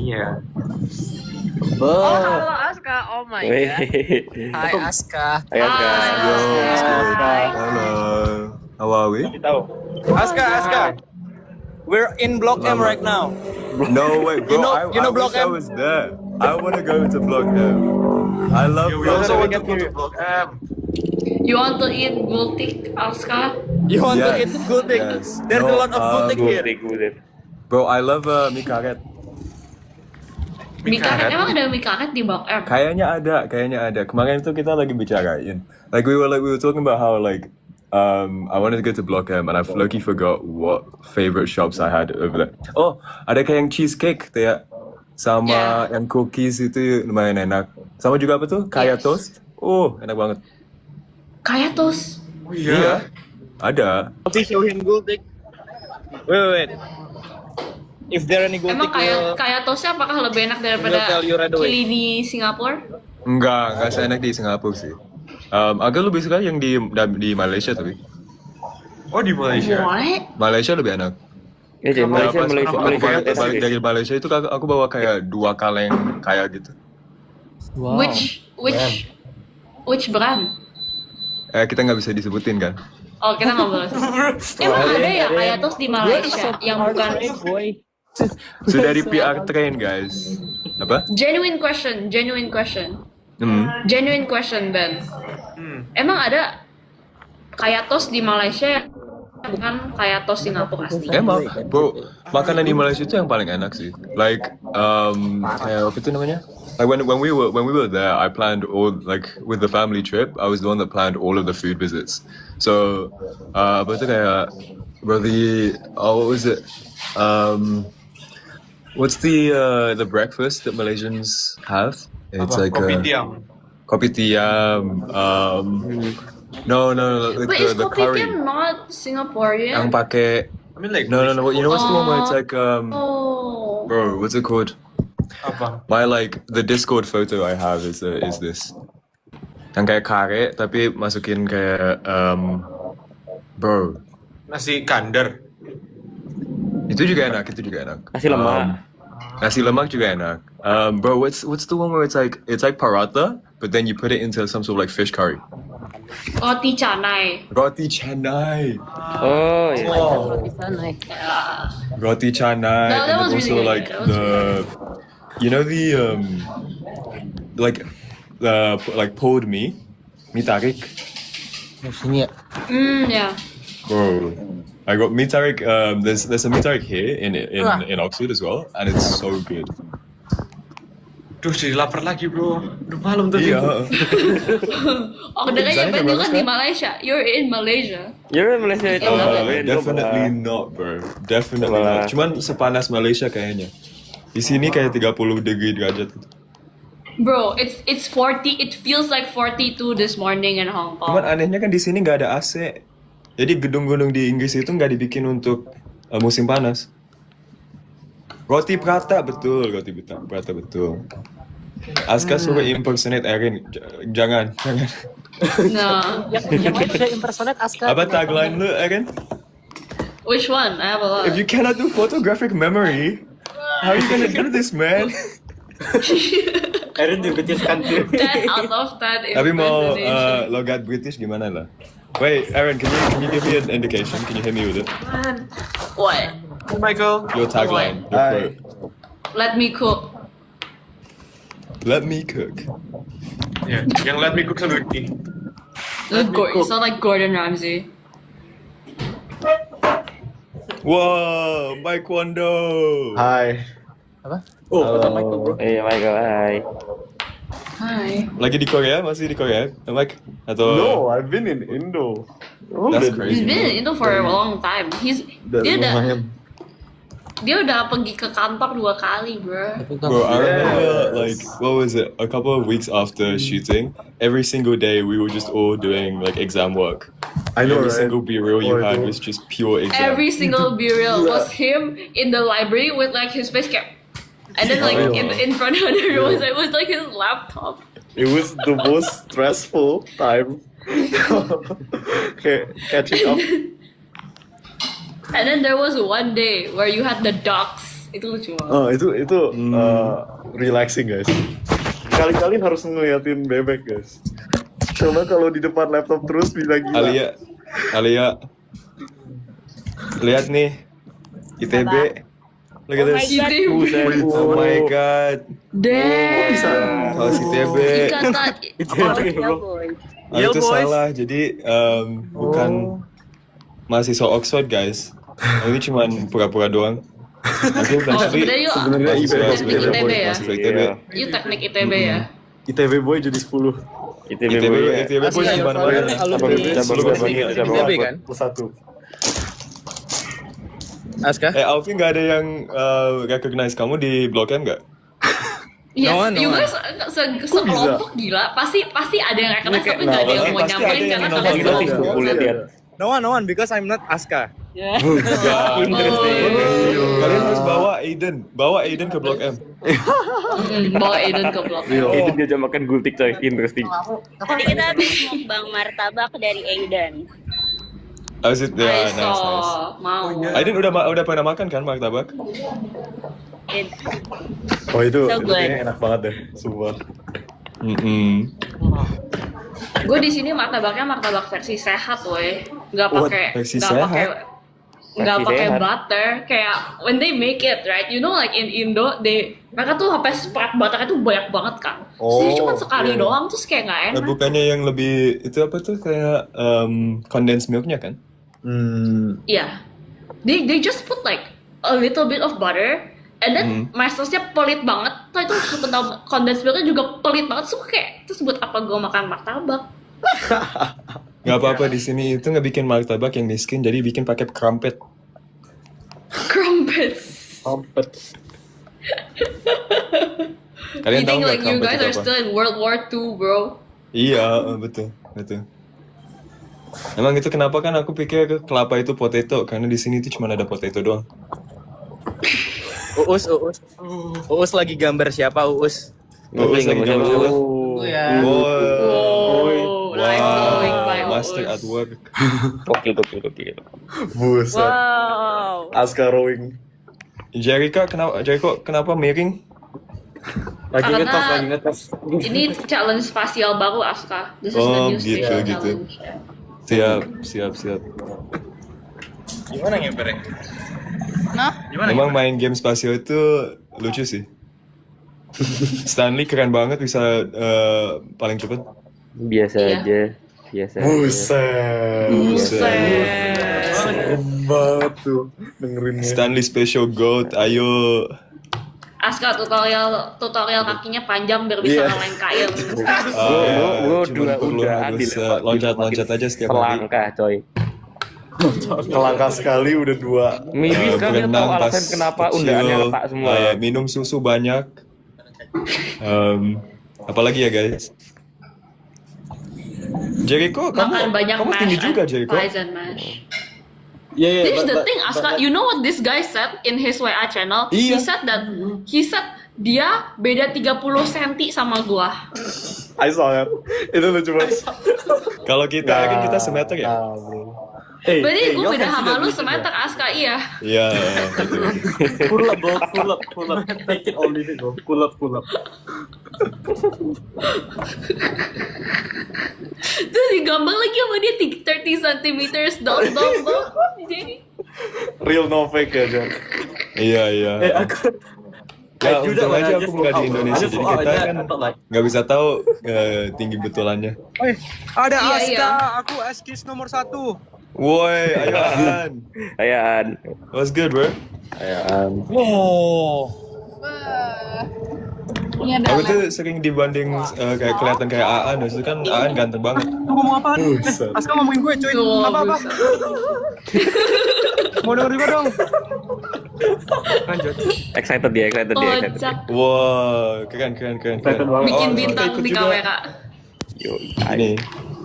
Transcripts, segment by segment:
Iya. Oh, halo Aska. Oh my god. Hai Aska. Hai Aska. Hello. How are we? Aska. We're in Block M right now. No way, bro. You know I Block wish I M? was there. I want to go to Block M. I love We Block also M. want to go to Block M. You want to eat gultik, Aska? You want to Yes, eat gultik? yes. There's a No, lot of gultik here. Good. Bro, I love mie karet. Mie karet, emang ada mie karet di Blok M? Kayaknya ada. Kemarin itu kita lagi bicarain. Like we were talking about how like I wanted to go to Block M and I lucky forgot what favorite shops I had over there. Oh, ada kayak yang cheesecake tuh ya. Sama yang cookies itu lumayan enak. Sama juga apa tuh? Kaya toast. Oh, enak banget. Kayak toast. Oh iya. Ada. Okay, show him gultik. Wait. If there any gultik, Emang kayak toastnya apakah lebih enak we'll daripada tell you right away. chili di Singapura? Enggak seenak di Singapura sih. Agak lebih suka yang di Malaysia tapi. Oh di Malaysia. What? Malaysia lebih enak. Ya, jadi Malaysia Pas aku balik dari Malaysia itu aku bawa kayak 2 kaleng kayak gitu. Wow. Which brand? Kita nggak bisa disebutin kan? Oh, kita nggak boleh. Emang ada ya kayak toast di Malaysia yang bukan Sudah di PR train guys. Apa? genuine question, Ben. Emang ada kayak toast di Malaysia yang bukan kayak toast Singapura asli? Emang, bro, makanan di Malaysia itu yang paling enak sih. Like, kayak apa itu namanya? Like when we were there, I planned all like with the family trip. I was the one that planned all of the food visits. So, apa itu kayak, bro, what was it? What's the breakfast that Malaysians have? It's like Kopi tiam. kopi tiam. No, like But is the curry. kopitiam not Singaporean? Yang pakai. I mean like. No. You know what's the one where it's like Oh. bro, what's it called? Apa? The Discord photo I have is this. Yang kayak kare tapi masukin kayak bro. Nasi kandar. Itu juga enak. Nasi lemak. Nasi lemak juga enak. Bro, what's the one where it's like paratha, but then you put it into some sort of like fish curry. Roti canai. Roti canai. Oh iya. Yeah. Roti canai. No, that And was then also really good. like That was you know like pulled mie tarik. Sini ya. Yeah. Bro, I got mie tarik. There's a mie tarik here in Oxford as well, and it's so good. Duh, jadi lapar lagi bro. Udah malam tadi. Iya. Ordernya Desainnya Ben bagus kan di kan? Malaysia. You're in Malaysia. You're in Malaysia itu. Definitely not, bro. Definitely not. Cuman sepanas Malaysia kayaknya. Di sini kayak 30 derajat gitu. Bro, it's 40. It feels like 42 this morning in Hong Kong. Cuman anehnya kan di sini nggak ada AC. Jadi gedung-gedung di Inggris itu nggak dibikin untuk musim panas. Roti prata betul. Aska suruh impersonate Erin. Jangan. No. Yang mana bisa impersonate Aska? Apa tagline lu, Erin? Which one? I have a lot. If you cannot do photographic memory, how are you gonna do this, man? Erin juga kan tuh. 10 out of 10 Tapi mau impersonation. logat British gimana lah? Wait, Erin, can you give me an indication? Can you hit me with it? What? Oh Michael. Your tagline, your quote. Let me cook. Let me cook. Ya, yang let me cook sendiri. You sound like Gordon Ramsay. Wow, Mike Wando. Hai. Apa? Oh, kata Michael bro. Iya Michael, hai. Hi. Lagi di Korea? Masih di Korea? Mike? Atau? No, I've been in Indo. That's He's crazy. been in Indo for a long time. Dia udah pergi ke kantor 2 kali, bro. Bro, I remember like what was it? A couple of weeks after shooting, every single day we were just all doing like exam work. I know, Every right? single B-reel you had Horrible. was just pure exam. Every single burial was him in the library with like his face cap. And then like in front of everyone, it was like his laptop. It was the most stressful time. Catching up. And then there was one day where you had the ducks Itu lucu banget. Oh, itu relaxing guys. Kali-kali harus ngeliatin bebek guys. Coba kalau di depan laptop terus bisa gila. Alia, lihat nih ITB. Look at this. ITB. Oh my god. Damn. Kelas ITB. Ikatan. Itu salah. Jadi bukan mahasiswa Oxford guys. Ini cuma pura-pura doang. Aku Sebenarnya sebenarnya ITB ya. ITB. You teknik ITB ya. ITB boy jadi 10. ITB boy di mana-mana. ITB kan? Plus 1. Aska? Alvin nggak ada yang recognize kamu di Blok M nggak? Iya, No one. you guys sekelompok gila. Pasti ada yang recognize tapi nggak ada yang mau nyampein karena kalian No one, because I'm not Aska. Kalian harus bawa Aiden ke Blok M. bawa Aiden ke blog. Itu dia makan gultik coy, interesting. Tadi kita habis mukbang martabak dari Aiden. How's it? Ya, nice. Mau. Aiden udah pernah makan kan martabak? Oh itu So good. kayaknya enak banget deh, sumpah. Gue di sini martabak versi sehat, woi. Nggak pakai versi sehat? nggak Versi pakai sehat. butter. Kayak when they make it, right? You know, like in Indo, mereka tuh sampai spread butternya tuh banyak banget kan. Sini cuma sekali doang, terus kayak nggak enak. Bukannya yang lebih itu apa tuh kayak condensed milknya kan? Iya. They just put like a little bit of butter, and then mastersnya pelit banget. Tuh itu condensed milknya juga pelit banget. So kayak terus buat apa gue makan martabak? Gak apa-apa di sini itu nggak bikin martabak yang miskin, jadi bikin pakai crumpet. Crumpets. Kalian You tahu think nggak like you crumpet guys itu are apa? still in World War II, bro? Iya, betul. Emang itu kenapa kan aku pikir kelapa itu potato, karena di sini tuh cuma ada potato doang. Uus lagi gambar siapa Uus? Uus lagi gambar siapa? Wow, nice drawing by Master Uus. at work. Gokil. Buset. Wow. Aska rowing. Jericho kenapa miring? Lagi Karena- ngetos. Ini challenge spasial baru, Aska. This is the Oh, new gitu, spatial gitu. challenge. Siap. Gimana ngepernya? Emang main game spasial itu lucu sih. Stanley keren banget bisa paling cepet. Biasa Iya. aja. Buset. Buset. Banget tuh dengerinnya. Stanley Special Goat, ayo. Aska tutorial kakinya panjang biar bisa Iya. ngalahin kail. Gua Cuma perlu harus loncat-loncat aja setiap hari. Selangkah coy. Kelangkah sekali udah 2. Maybe sekarang dia tahu Berenang alasan pas kenapa kecil, undaannya retak semua ya. minum susu banyak. Apalagi ya guys? Jericho, Makan banyak kamu mash tinggi juga and Jericho. fries and mash. Iya. This is the thing, Aska. You know what this guy said in his WA channel? Iya. He said dia beda 30 cm sama gua. I saw it. Itu lucu banget. Kalau kita kan kita semeter ya. Nah, bro. Berarti gua beda sama lu semeter, Aska, iya. Iya, gitu. Pull up, bro. Pull up. Take it or leave it, bro. Pull up. Terus digambar lagi sama dia 30 cm dong. Jadi Real no fake ya, Jan. Iya. Ya, untung aja aku nggak di Indonesia, jadi kita kan nggak bisa tahu tinggi betulannya. Ada Iya, Aska, iya. aku Askis nomor 1. Woi, ayo An. Ayaan. What's good, bro? Wow. Aku tuh sering dibanding kayak kelihatan kayak Aan, itu kan Aan ganteng banget. Lu ngomong apa? Buset. Aska ngomongin gue cuy. tuh, Apa-apa? buset. Mau denger juga dong. Lanjut. Excited dia. Kocak. Wow, keren. Bikin Oh, bintang ikut di juga. kamera. Yo, Ini.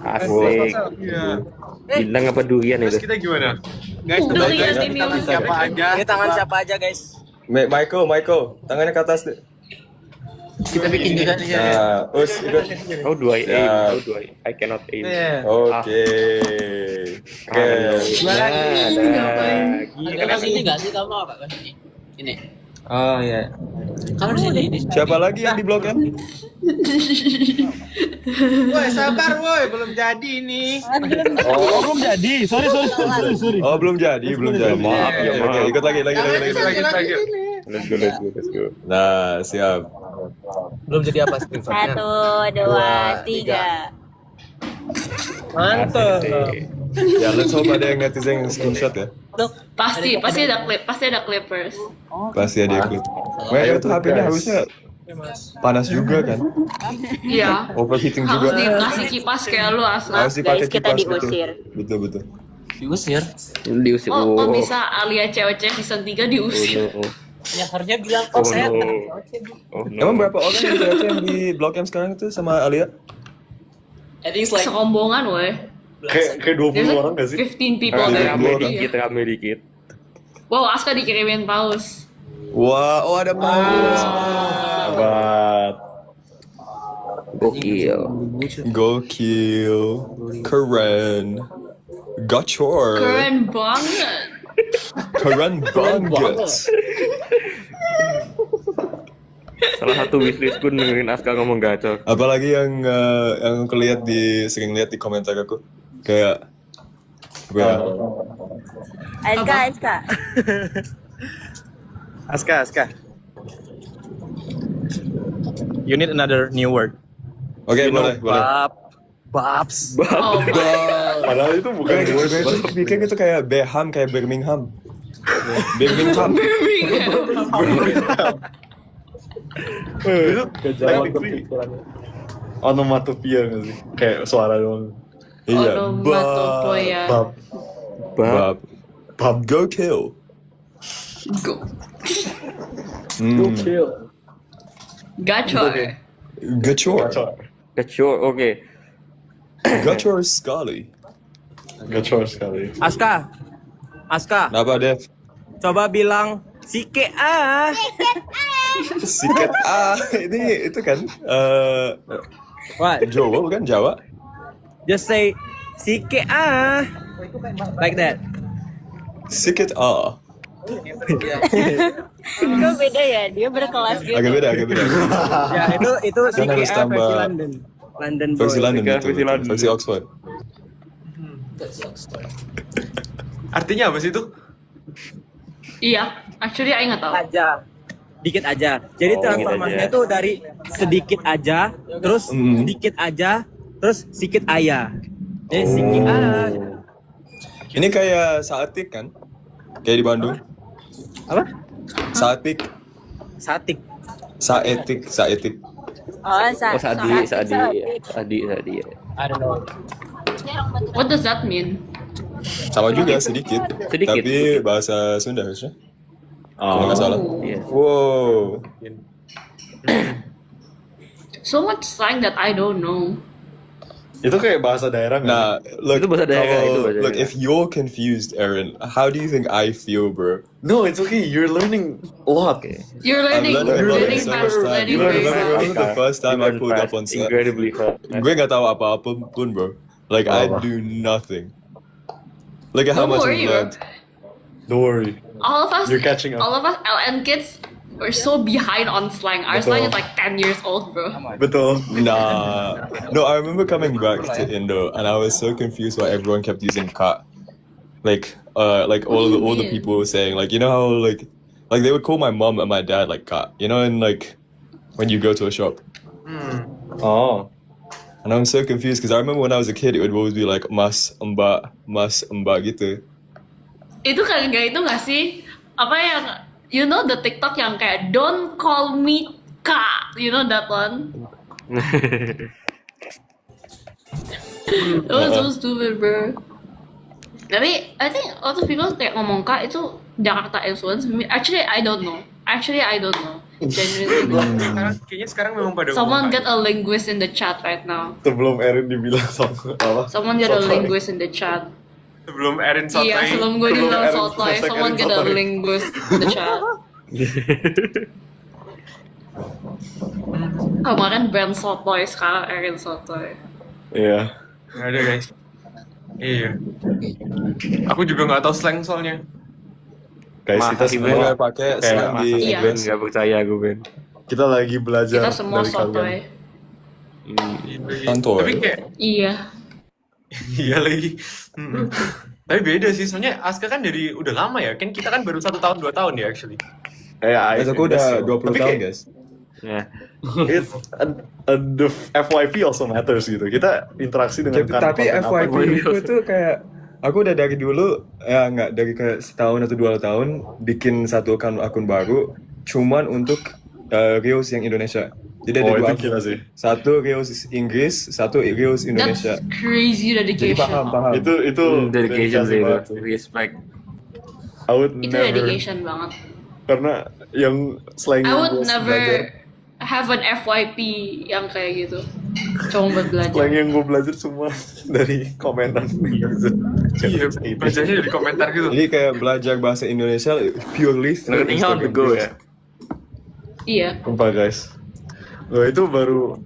asik. Iya. Bintang apa durian itu? Kita gimana? Guys, Durian ini. siapa aja? Ini tangan siapa aja, guys? Michael, tangannya ke atas deh. Kita bikin juga nih ya. Nah, us ikut. How do I aim? Ya. How do I cannot aim. Oke. Keren. Nah, Ngapain? gila. Ini nggak sih kamu apa kan? Ini. Oh iya. Kalau di sini Siapa lagi yang di Blok M? Woi, sabar woi, belum jadi nih. Oh, belum jadi. Sorry. Oh, belum jadi. Maaf, ya, Oke, maaf. ikut lagi. Lagi. Let's go. Nah, siap. Belum jadi apa screenshotnya? 1, 2, 3. Mantap. Ya, let's hope ada yang netizen yang screenshot ya. Pasti ada clippers. Pasti ada yang klip. Wah, itu HP-nya harusnya panas juga kan? Iya. Overheating Harus juga. dikasih kipas kayak lu Asla. Harus dipakai Guys, kita kipas, diusir. Betul. diusir. Diusir. Oh bisa Alia cewek-cewek season 3 diusir. Oh, no. Ya harusnya bilang Oh, saya no. anak cewek, Bu. Oh, no. Emang berapa orang yang di Blok M sekarang itu sama Alia? I think it's like Serombongan weh. Kayak 20 orang gak sih? 15 people Rame there. rame dikit. Wow, Aska dikirimin paus. Wah, oh ada paus. Hebat. Gokil. Gokil. Keren. Gacor. Keren banget. Keren banget. Salah satu wishlist gue dengerin Aska ngomong gacor. Apalagi yang aku lihat sering lihat di komentar aku kayak apa ya? Aska. You need another new word. Oke, boleh. Babs. Oh my. Padahal itu bukan Kayak word. itu bikin itu kayak Beham, kayak Birmingham. Birmingham. Itu technically onomatopoeia nggak sih? Kayak suara doang. Iya. Onomatopoeia. Bab. Gokil. Go. Gokil. Gacor. Gacor. Gacor, oke. Gacor sekali. Gacor sekali. Aska. Kenapa, Dev? Coba bilang sike ah. Sikat ini itu kan What? Jawa bukan Jawa? Just say sike ah. Like that. Sikat Kok beda ya? Dia berkelas gitu. agak beda. Ya, itu Kan harus sike ah tambah versi London. London boy. versi London Versi itu, London. versi Oxford. Artinya apa sih itu? Iya, actually I nggak tahu. Dikit aja. Jadi Oh, transformasinya dikit aja. tuh dari sedikit aja, terus Mm. sedikit aja, terus sedikit ayah. Jadi sedikit ah. Ini kayak Saatik kan? Kayak di Bandung. Apa? Saatik. Satik. Saetik. Oh, Sadi. I don't know. What does that mean? Sama juga sedikit. Sedikit. Tapi bahasa Sunda harusnya. Kalau nggak salah. Iya. Wow. So much slang that I don't know. Itu kayak bahasa daerah nggak? Nah, look, Itu bahasa daerah, kalau- itu bahasa look, daerah. if you're confused, Aaron, how do you think I feel, bro? No, it's okay. You're learning a lot. You're learning, I've learned you're a lot learning so fast, much time. learning You very remember fast. the first time I pulled up on set? Incredibly fast. Gue nggak tahu apa-apa pun, bro. Like, I do nothing. Look at how Don't much worry, I've learned. Don't worry. All of us, You're catching up. all of us LN kids, we're so behind on slang. Our slang is like 10 years old, bro. Betul. Nah. No, I remember coming back to Indo, and I was so confused why everyone kept using ka. Like all the people were saying, like, you know how, like they would call my mom and my dad, like, ka. You know, and, like, when you go to a shop. Oh. And I'm so confused, because I remember when I was a kid, it would always be like, mas, mbak, gitu. Itu kayak itu nggak sih? Apa yang, you know the TikTok yang kayak don't call me Kak, you know that one? It was so stupid, bro. Tapi I think a lot of people kayak ngomong Kak itu Jakarta influence. Actually I don't know. Genuinely. Kayaknya sekarang memang pada Someone ngomong get a linguist in the chat right now. Sebelum Erin dibilang sama apa? Someone get a Sotoy. linguist in the chat. sebelum Erin sotoy. Iya, sebelum gue Sebelum dibilang Erin- sotoy, hashtag someone Erin get a sotoy. linguist in the chat. Kemarin brand sotoy, sekarang Erin sotoy. Iya. Nggak ada guys. Iya. Aku juga nggak tahu slang soalnya. Guys, kita Makasih, semua Mulai pakai kayak slang di Iya. Ben, Inggris. nggak percaya gue Ben. kita lagi belajar Kita semua dari kalian. sotoy. Santuy. Tapi kayak Iya. iya lagi. Tapi beda sih, soalnya Aska kan dari udah lama ya. Kan kita kan baru 1 tahun 2 tahun ya actually. Guys, aku udah 20 Tapi tahun kayak, guys. Ya. the FYP also matters gitu. Kita interaksi dengan Tapi konten apa FYP gitu. itu kayak aku udah dari dulu ya nggak dari kayak setahun atau 2 tahun bikin satu akun baru cuman untuk Reels yang Indonesia. Jadi ada Oh, 2 itu akun. gila sih. Satu Reels Inggris, satu Reels That's Indonesia. crazy Jadi dedication. paham. Itu Dedication sih banget itu. tuh. Respect. I would Itu never, dedication banget. karena yang selain I would gue never belajar, have an FYP yang kayak gitu. Cuma buat belajar. selain yang gue belajar semua dari komentar. Iya, bacanya dari komentar gitu. Jadi kayak belajar bahasa Indonesia purely through Learning how to Instagram go Reels. ya. Iya. Sumpah guys. Loh, itu baru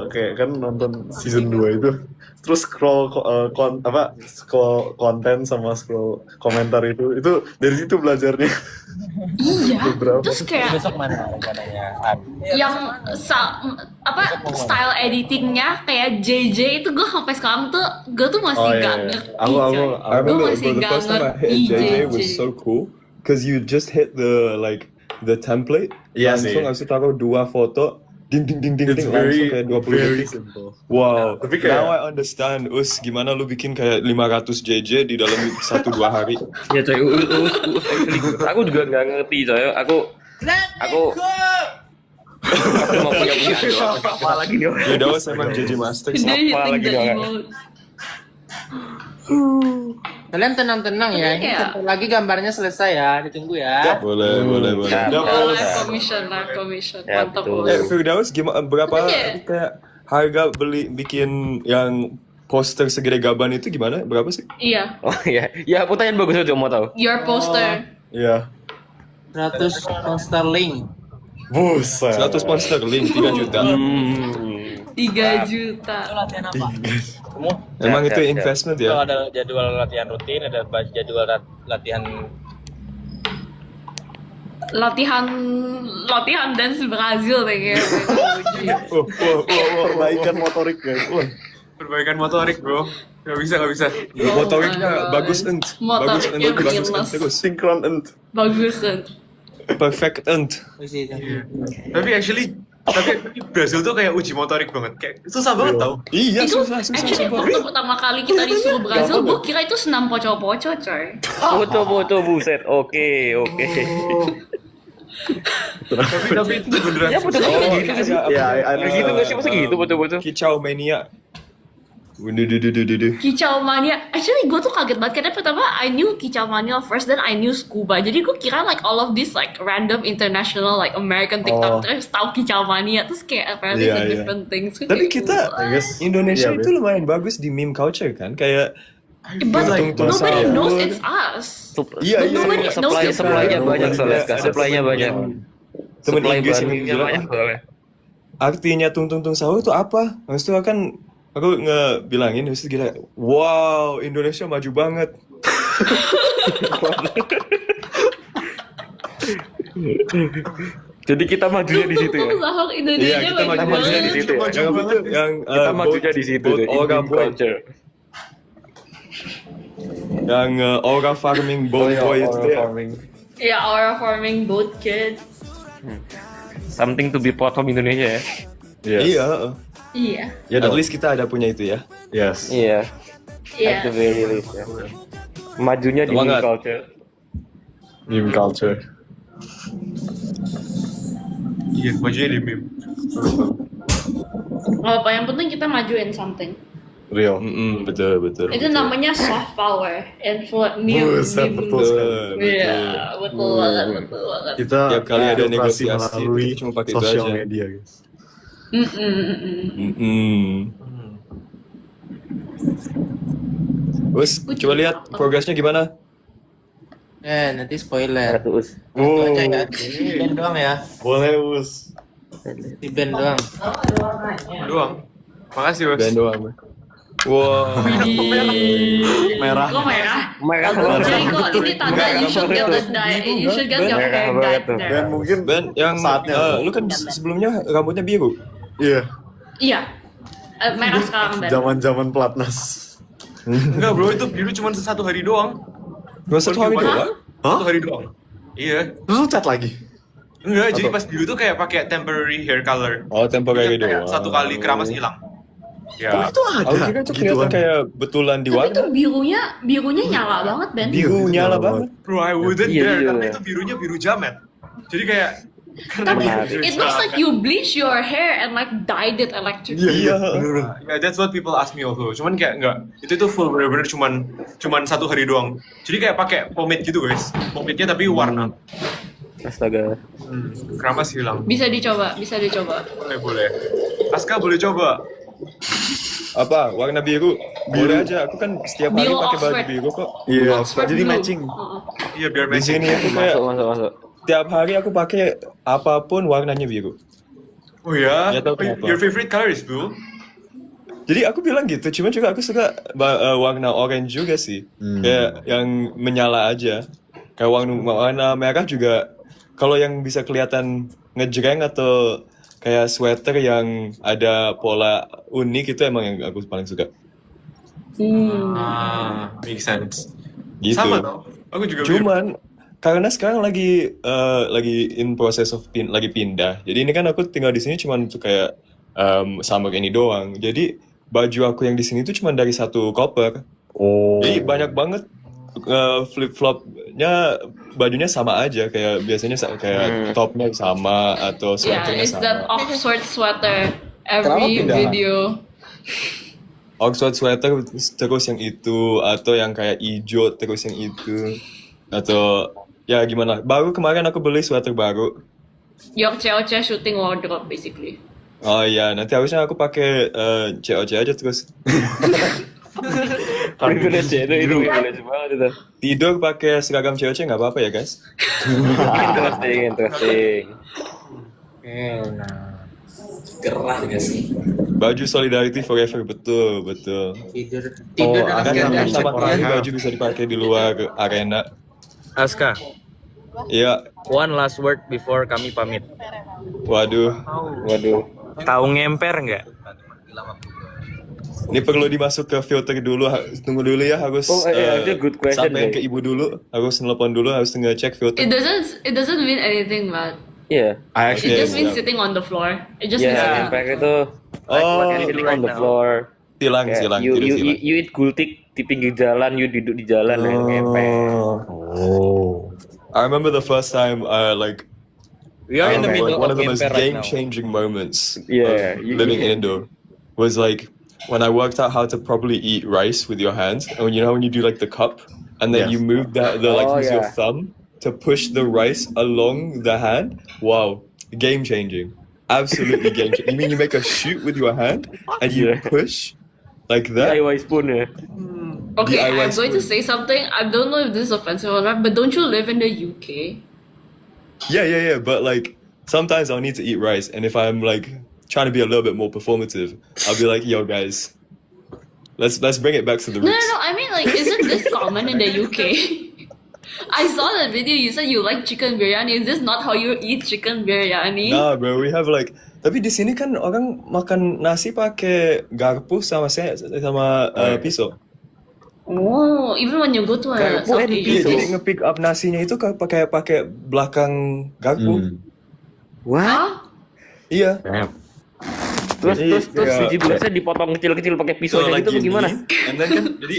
kayak kan nonton season 2 itu. Terus scroll scroll konten sama scroll komentar itu dari situ belajarnya. Iya. Beberapa. Terus kayak Besok mana rencananya? yang style editingnya kayak JJ itu gue sampai sekarang tuh gue tuh masih Oh, iya, gak iya. ngerti. Aku- coy. I Gue remember masih the gak first time I ngerti hit JJ JJ. was so cool because you just hit the template Iya langsung sih. habis itu taruh 2 foto ding It's langsung very kayak 20 very detik. simple. Wow, Tapi kayak- now I understand gimana lu bikin kayak 500 JJ di dalam 1-2 hari. Ya coy, actually, aku juga nggak ngerti coy. Aku mau punya apa lagi nih? Ya that was emang JJ Master. Dia Apa hitting lagi the dong, emote. Kalian tenang-tenang ya. Ini Iya. sebentar lagi gambarnya selesai ya. Ditunggu ya. Boleh. Ya, Oh, live commission. Ya, Mantap. betul. Bos. Firdaus gimana berapa Iya. kayak harga bikin yang poster segede gaban itu gimana? Berapa sih? Iya. Oh iya, ya pertanyaan bagus aja mau tahu. Your poster. Iya. 100 pound sterling. Buset. 100 pound sterling 3 juta. 3 juta. Latihan apa? Emang itu Siap. investment Kalau ya? ada jadwal latihan rutin, ada jadwal latihan Latihan dance Brazil kayaknya. Perbaikan motorik guys. Wah. Perbaikan motorik, Bro. Gak bisa. Motoriknya bagus Motoriknya bagus minus. terus. Synchron and Bagus kan. Perfect end. Tapi actually Brazil tuh kayak uji motorik banget. Kayak susah banget tau. Iya, Itu susah. actually waktu pertama kali kita disuruh Brazil, gue kira itu senam poco-poco coy. Foto buset. Oke. Tapi itu beneran Ya foto susah. gitu nggak sih? ya, Gitu nggak sih masa gitu foto-foto? Kicau mania. Kicau mania. Actually gue tuh kaget banget karena pertama I knew kicau mania first, then I knew scuba. Jadi gue kira like all of this like random international like American TikTokers tahu kicau mania, terus kayak apparently Iya, it's a iya. different things. Tapi kita Indonesia Iya, itu lumayan bagus di meme culture kan, kayak But Tung-tung nobody sahur. knows it's us. Iya, Nobody knows it's Supply-nya us. banyak soalnya, Kak. Supply-nya banyak. Temen Supply Inggris bahannya yang bilang, banyak soalnya. artinya tung sahur itu apa? Maksudnya kan aku ngebilangin terus gila, wow Indonesia maju banget. Jadi kita majunya di situ ya. Tung sahur Indonesia Iya, kita maju majunya di banget. situ ya. Yang apa tuh? Yang Kita majunya di situ boat deh. Olga Indian boy, culture. yang Olga farming boat boy itu ya. Ya, our farming boat kid. Something to be proud of Indonesia ya. Iya. Iya. Ya At dong. least kita ada punya itu ya. Yes. Iya. Iya. At the very least ya. Majunya di Semangat. culture. Meme culture. Iya, majunya di meme. Gak apa, yang penting kita majuin something. Real. Betul. Itu namanya soft power, influence. Buset, betul sekali. Iya, betul banget. Kita Tiap kali ada filtrasi negosiasi, melalui kita cuma pakai itu sosial aja. media guys. Terus coba lihat progresnya gimana? Nanti spoiler. Terus. Oh, Aja ya. Di band doang ya. boleh us. Di band doang. Doang. Makasih, Bos. Band doang. Wow. Merah. Kok merah? Merah Jadi banget. kok ini tanda you should get the dye. You should get your hair dyed Dan there. mungkin Ben, yang saatnya. lu kan sebelumnya rambutnya biru. Iya. Iya. Merah sekarang Ben. Zaman-zaman pelatnas. Enggak bro, itu biru cuma 1 hari doang. Gak satu hari Hah? doang? 1 hari doang. Iya. Terus lu cat lagi? Enggak, jadi pas biru tuh kayak pakai temporary hair color. Oh, temporary Kayak doang. 1 kali keramas hilang. Oh, Ya. itu ada. Aku kira itu kelihatan kayak betulan di Tapi itu warna. birunya nyala banget Ben. Biru nyala banget. Bro, I wouldn't Iya, dare iya. karena itu birunya biru jamet. Jadi kayak Tapi Menarik. it looks like you bleach your hair and like dyed it electrically. Iya. Yeah, that's what people ask me also. Cuman kayak enggak, itu tuh full bener-bener cuman 1 hari doang. Jadi kayak pakai pomade gitu guys, pomade-nya tapi warna. Astaga. Keramas hilang. Bisa dicoba. Boleh. Aska boleh coba. Apa? Warna biru? Boleh aja. Aku kan setiap hari Biru pakai baju Oxford. biru kok. Iya. Oxford Jadi blue. matching. Iya biar Di matching. sini aku kayak Masuk. tiap hari aku pakai apapun warnanya biru. Oh ya? Ya, tahu Oh, kenapa. your favorite color is blue? Jadi aku bilang gitu, cuman juga aku suka warna orange juga sih. Kayak yang menyala aja. Kayak warna merah juga, kalau yang bisa kelihatan ngejreng atau kayak sweater yang ada pola unik itu emang yang aku paling suka. Make sense. Gitu. Sama tau. Aku juga biru. Cuman karena sekarang lagi in process of lagi pindah. Jadi ini kan aku tinggal di sini cuman untuk kayak summer ini doang. Jadi baju aku yang di sini tuh cuma dari 1 koper. Oh. Jadi banyak banget flip flopnya bajunya sama aja kayak biasanya kayak topnya sama atau Yeah, sweaternya it's that sama. Oxford sweater. Kenapa Every pindah? video. Oxford sweater terus yang itu atau yang kayak hijau terus yang itu atau ya gimana? Baru kemarin aku beli sweater baru. Your Cheoche shooting wardrobe basically. Oh iya, nanti harusnya aku pakai COC aja terus. Privilege ya, itu privilege banget itu. Tidur pakai seragam COC nggak apa-apa ya guys? Interesting. Gerah gak sih? Baju solidarity forever, betul. Tidur Kan dengan sama kali baju bisa dipakai di luar arena. Aska, Iya, one last word before kami pamit. waduh. Tahu ngemper nggak? Ini perlu dimasuk ke filter dulu. Tunggu dulu ya, harus Oh, itu good question, sampai guys. ke ibu dulu. Harus nelpon dulu, harus ngecek filter. It doesn't mean anything, but Iya. I it actually just means yeah. sitting on the floor. It just means Ya, sitting. ngemper itu Oh, sitting on the floor. silang. Kayak Tidur silang. you eat gultik di pinggir jalan, you duduk di jalan ya, ngemper. I remember the first time We are in the middle one of of the most ngemper right now. game-changing moments Yeah, of living in Indo was like when I worked out how to properly eat rice with your hands, and when you do like the cup, and then Yes. you move use your yeah. thumb to push the rice along the hand. Wow, game-changing, absolutely game-changing. You mean you make a shoot with your hand and you Yeah. push like that? DIY spoon ya. Okay, DIY I'm going to spoon. say something. I don't know if this is offensive or not, but don't you live in the UK? Yeah. But like sometimes I'll need to eat rice, and if I'm like trying to be a little bit more performative, I'll be like, "Yo, guys, let's bring it back to the No, roots." I mean, like, isn't this common in the UK? I saw the video. You said you like chicken biryani. Is this not how you eat chicken biryani? Nah, bro, we have like. Tapi di sini kan orang makan nasi pakai garpu sama pisau. Oh, even when you go to a Garpu South and Asian Iya, jadi place. nge-pick up nasinya itu pakai belakang garpu. What? Huh? Iya. Terus Iya. biji bilasnya dipotong kecil-kecil pakai pisau So, like gitu gini, gimana? and then kan jadi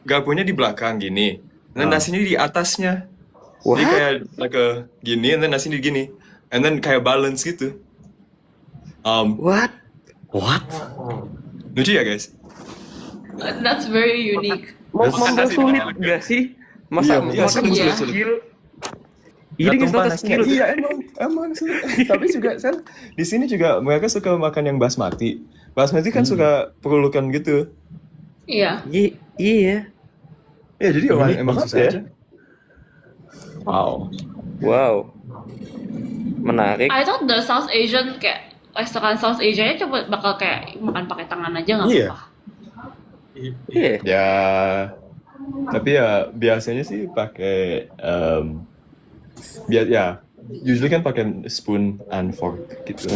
garpunya di belakang gini, dan nasinya di atasnya. Jadi kayak gini, and then nasinya gini, and then kayak balance gitu. What? Lucu ya guys? That's very unique. Masa sulit gak sih? Masa Iya, makan sulit. skill? Ini kan Tumpah sudah nasinya. skill. Iya emang sulit. Tapi juga kan di sini juga mereka suka makan yang basmati. Basmati kan suka perlukan gitu. Yeah. Iya. Ya jadi emang banget susah ya. aja. Wow. Menarik. I thought the South Asian kayak restoran South Asia-nya coba bakal kayak makan pakai tangan aja nggak Iya. apa-apa. Iya. Ya, tapi ya biasanya sih pakai ya, usually kan pakai spoon and fork gitu.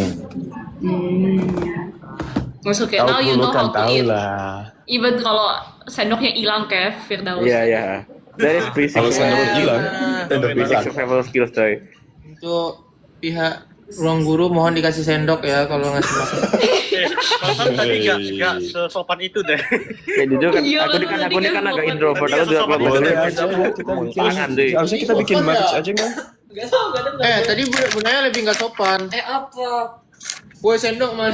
Maksudnya kayak now you know how to eat. lah. Even kalau sendoknya hilang kayak Firdaus. Iya, iya. That is basic. Kalau sendok hilang, Basic survival skills, coy. Untuk pihak ruang guru mohon dikasih sendok ya kalau ngasih makan. Kalau tadi nggak sesopan itu deh. Ya jujur kan, Iya, aku ini kan agak introvert. Aku juga kalau boleh bahasa aja kita bikin. tangan deh. Harusnya kita bikin merch aja nggak? Tadi Bunaya lebih nggak sopan. Apa? Woi sendok mana?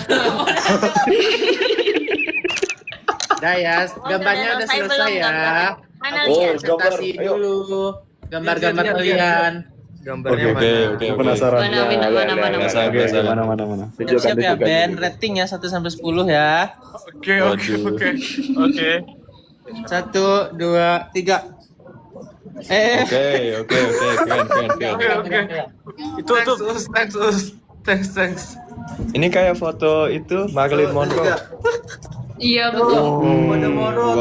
Dah ya, gambarnya udah Saya selesai belum ya. gambar. Mana Oh, lihat? Presentasi Ayo. dulu. Gambar-gambar kalian. Gambarnya Oke. Penasaran. Mana. Mana. Tunjukkan, Siap ya tunjukkan, Ben, tunjukkan. rating ya 1 sampai 10 ya. Oke. 1, 2, 3. Oke, keren. Itu thanks. Ini kayak foto itu Marilyn Monroe. Iya betul. Podomoro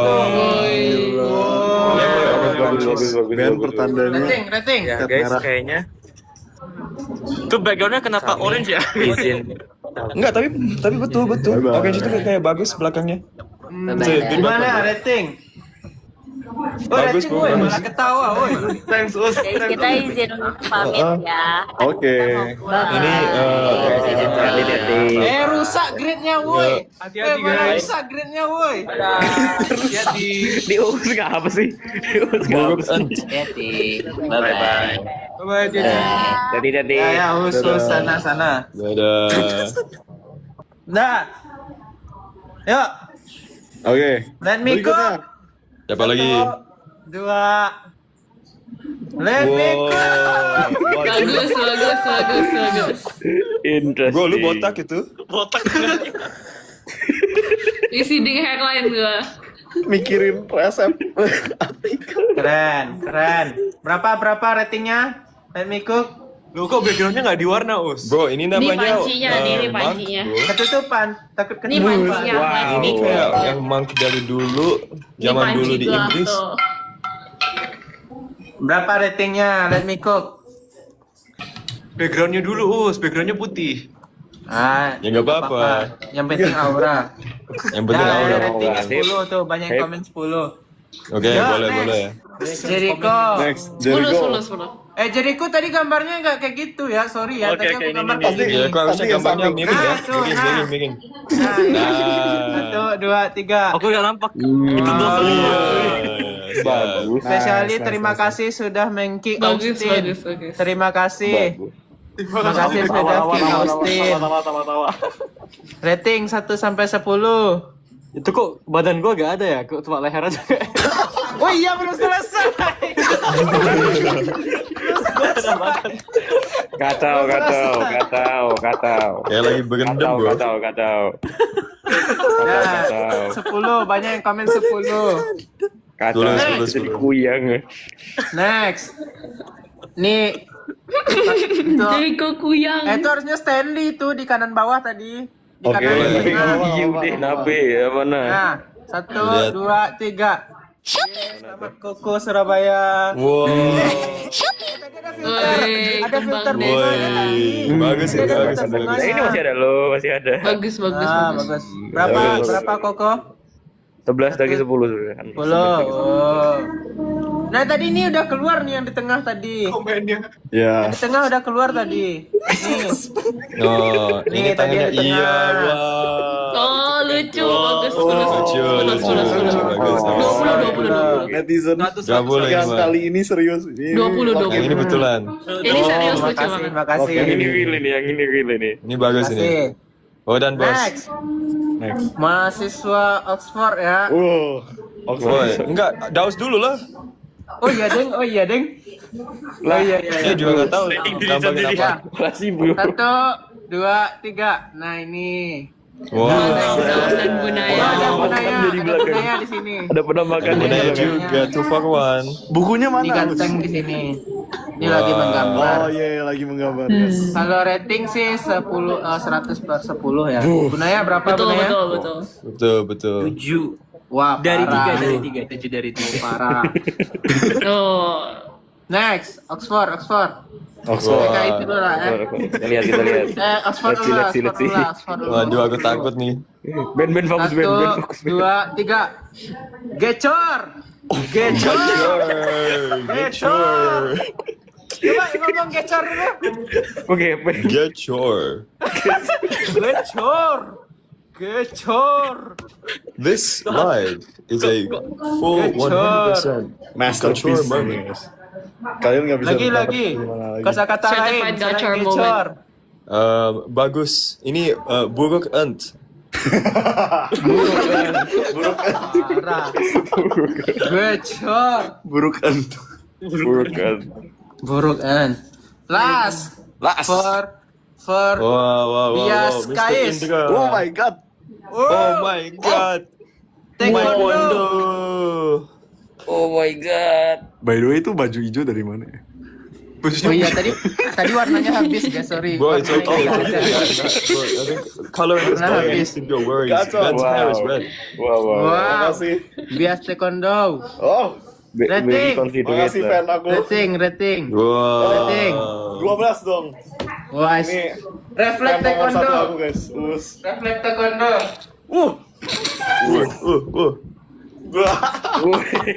Bagus. Ben pertandanya. Rating. Ya guys, kayaknya itu backgroundnya kenapa orange ya? Izin. Enggak, tapi betul. Bye-bye. Oke, itu kayak bagus belakangnya. Gimana rating? Bagus, rating, woi, bagus. malah ketawa, woi. Thanks Us. Guys, kita izin untuk pamit ya. Oke. Ini Hati-hati. Rusak gridnya, woi. Hati-hati, guys. Rusak gridnya, woi. Di us nggak apa sih? Di us nggak apa sih? Hati. Bye-bye. Bye bye. Hati-hati. Ya, usus sana. dadah. Nah. Yuk, Oke. let me go. Berikutnya. Siapa lagi? 2. Let me go. Bagus. Interesting. Bro, lu botak itu? Isi ding hairline gua. Mikirin resep. Keren. Berapa ratingnya? Let me cook. Lu kok backgroundnya nggak diwarna Us? Bro, ini namanya pancinya, ini monk, pancinya. bro. Ketutupan, takut Ini ketutupan. pancinya. Wow. Ini kayak yang monk dari dulu, zaman dulu di Inggris. Berapa ratingnya? Let me cook. Backgroundnya dulu Us, backgroundnya putih. Ya nggak apa-apa. Yang penting aura. Yang penting Nah, aura. rating aura. 10 tuh, banyak yang komen 10. Oke, Ya, boleh. Jericho. Next, 10. Jericho tadi gambarnya nggak kayak gitu ya, sorry ya. Oke, Tadi aku ini, gambar ini, kayak ini. gini. Ya, kok harusnya Pasti yang gambarnya samping. miring ya? Nah, tuh, Miring. Nah, 1, 2, 3. Aku nggak nampak. Itu dosa. Bagus. Spesiali terima kasih sudah mengki Bagus. Austin. Terima kasih. Terima kasih sudah Ki Austin. Tawa. Rating 1 sampai 10. Itu kok badan gua gak ada ya? Kok cuma leher aja? Oh iya, belum selesai. Kacau. Kayak lagi berendam, bro. Kacau. Nah, 10, banyak yang komen 10. Kacau. Tulis. Jadi kuyang. Next. Nih. Itu, Jadi kok kuyang. itu harusnya Stanley tuh di kanan bawah tadi. Di Oke. kanan boleh. tengah. Iya deh, nabe ya mana? Nah, 1, 2, 3. Selamat Koko Surabaya. Wow. Ada filter kembang bunga desa. tadi. Bagus ya, Ada bagus. filter bunganya. Nah, ini masih ada loh, masih ada. Bagus. Bagus. Berapa Koko? 11 lagi 10 sudah kan. 10. Oh. Nah, tadi ini udah keluar nih yang di tengah tadi. Komennya. Ya. Di tengah udah keluar tadi. Nih. Oh, ini Nih, tadi tangannya ada tengah. iya, wow. Oh, lucu. Bagus. 20. Netizen Gak boleh yang Mas. kali ini serius. Ini 20. Yang ini betulan. Ini serius lucu Makasih, banget. makasih. Yang ini real ini, yang ini real ini. Ini bagus Makasih. ini. Oh dan bos. Next. Mahasiswa Oxford ya. Woi, enggak, daus dulu lah. Oh iya deng. Oh iya. Saya juga nggak tahu gambarnya apa. Ya. Makasih bro. 1, 2, 3. Nah ini. Wow. Daus dan Bunaya. Ada Bunaya, Jadi ada belakang. Bunaya di sini. Ada penampakan Benar di juga 2 for 1. Bukunya Ini mana? ganteng di sini. Ini lagi menggambar. Oh iya, lagi menggambar. Yes. Kalau rating sih 100 per 10 ya. Bunaya berapa Betul. Bunaya? Betul. 7. Wah, Dari parah. 7 dari 3. Parah. Oh. Next, Oxford. Oxford. Kayak itu dulu lah. Kita lihat. Oxford dulu lah. Oxford dulu. Waduh, aku takut nih. Ben fokus, Ben fokus. 1, 2, 3. Gecor. Coba ngomong gecor dulu. Oke, Ben. Get sure. Gecor. This live is a full 100% Masterpiece Gacor ini, guys. Kalian nggak bisa Lagi. dapat gimana lagi. Kata-kata lain. Certified Selain gacor gecor. Bagus. Ini buruk ent. Parah. Gecor. Buruk ent. Buruk kan. Last. For Wow. Bias Mr. Kais. Indra. Oh my god. Oh my god. Taekwondo. Oh my god. By the way itu baju hijau dari mana ya? Oh iya tadi warnanya habis guys, sorry. Bro, it's okay. Warnanya Bro, I think color is Nah, going habis. to your worries. Gacor. Ben's hair is red. Wow. Wow. Makasih. Bias taekwondo. Oh, Rating. makasih fan aku. Rating. Wow. Rating. 12 dong. Wah, Ini reflect fan nomor 1 aku taekwondo. guys. Reflect taekwondo.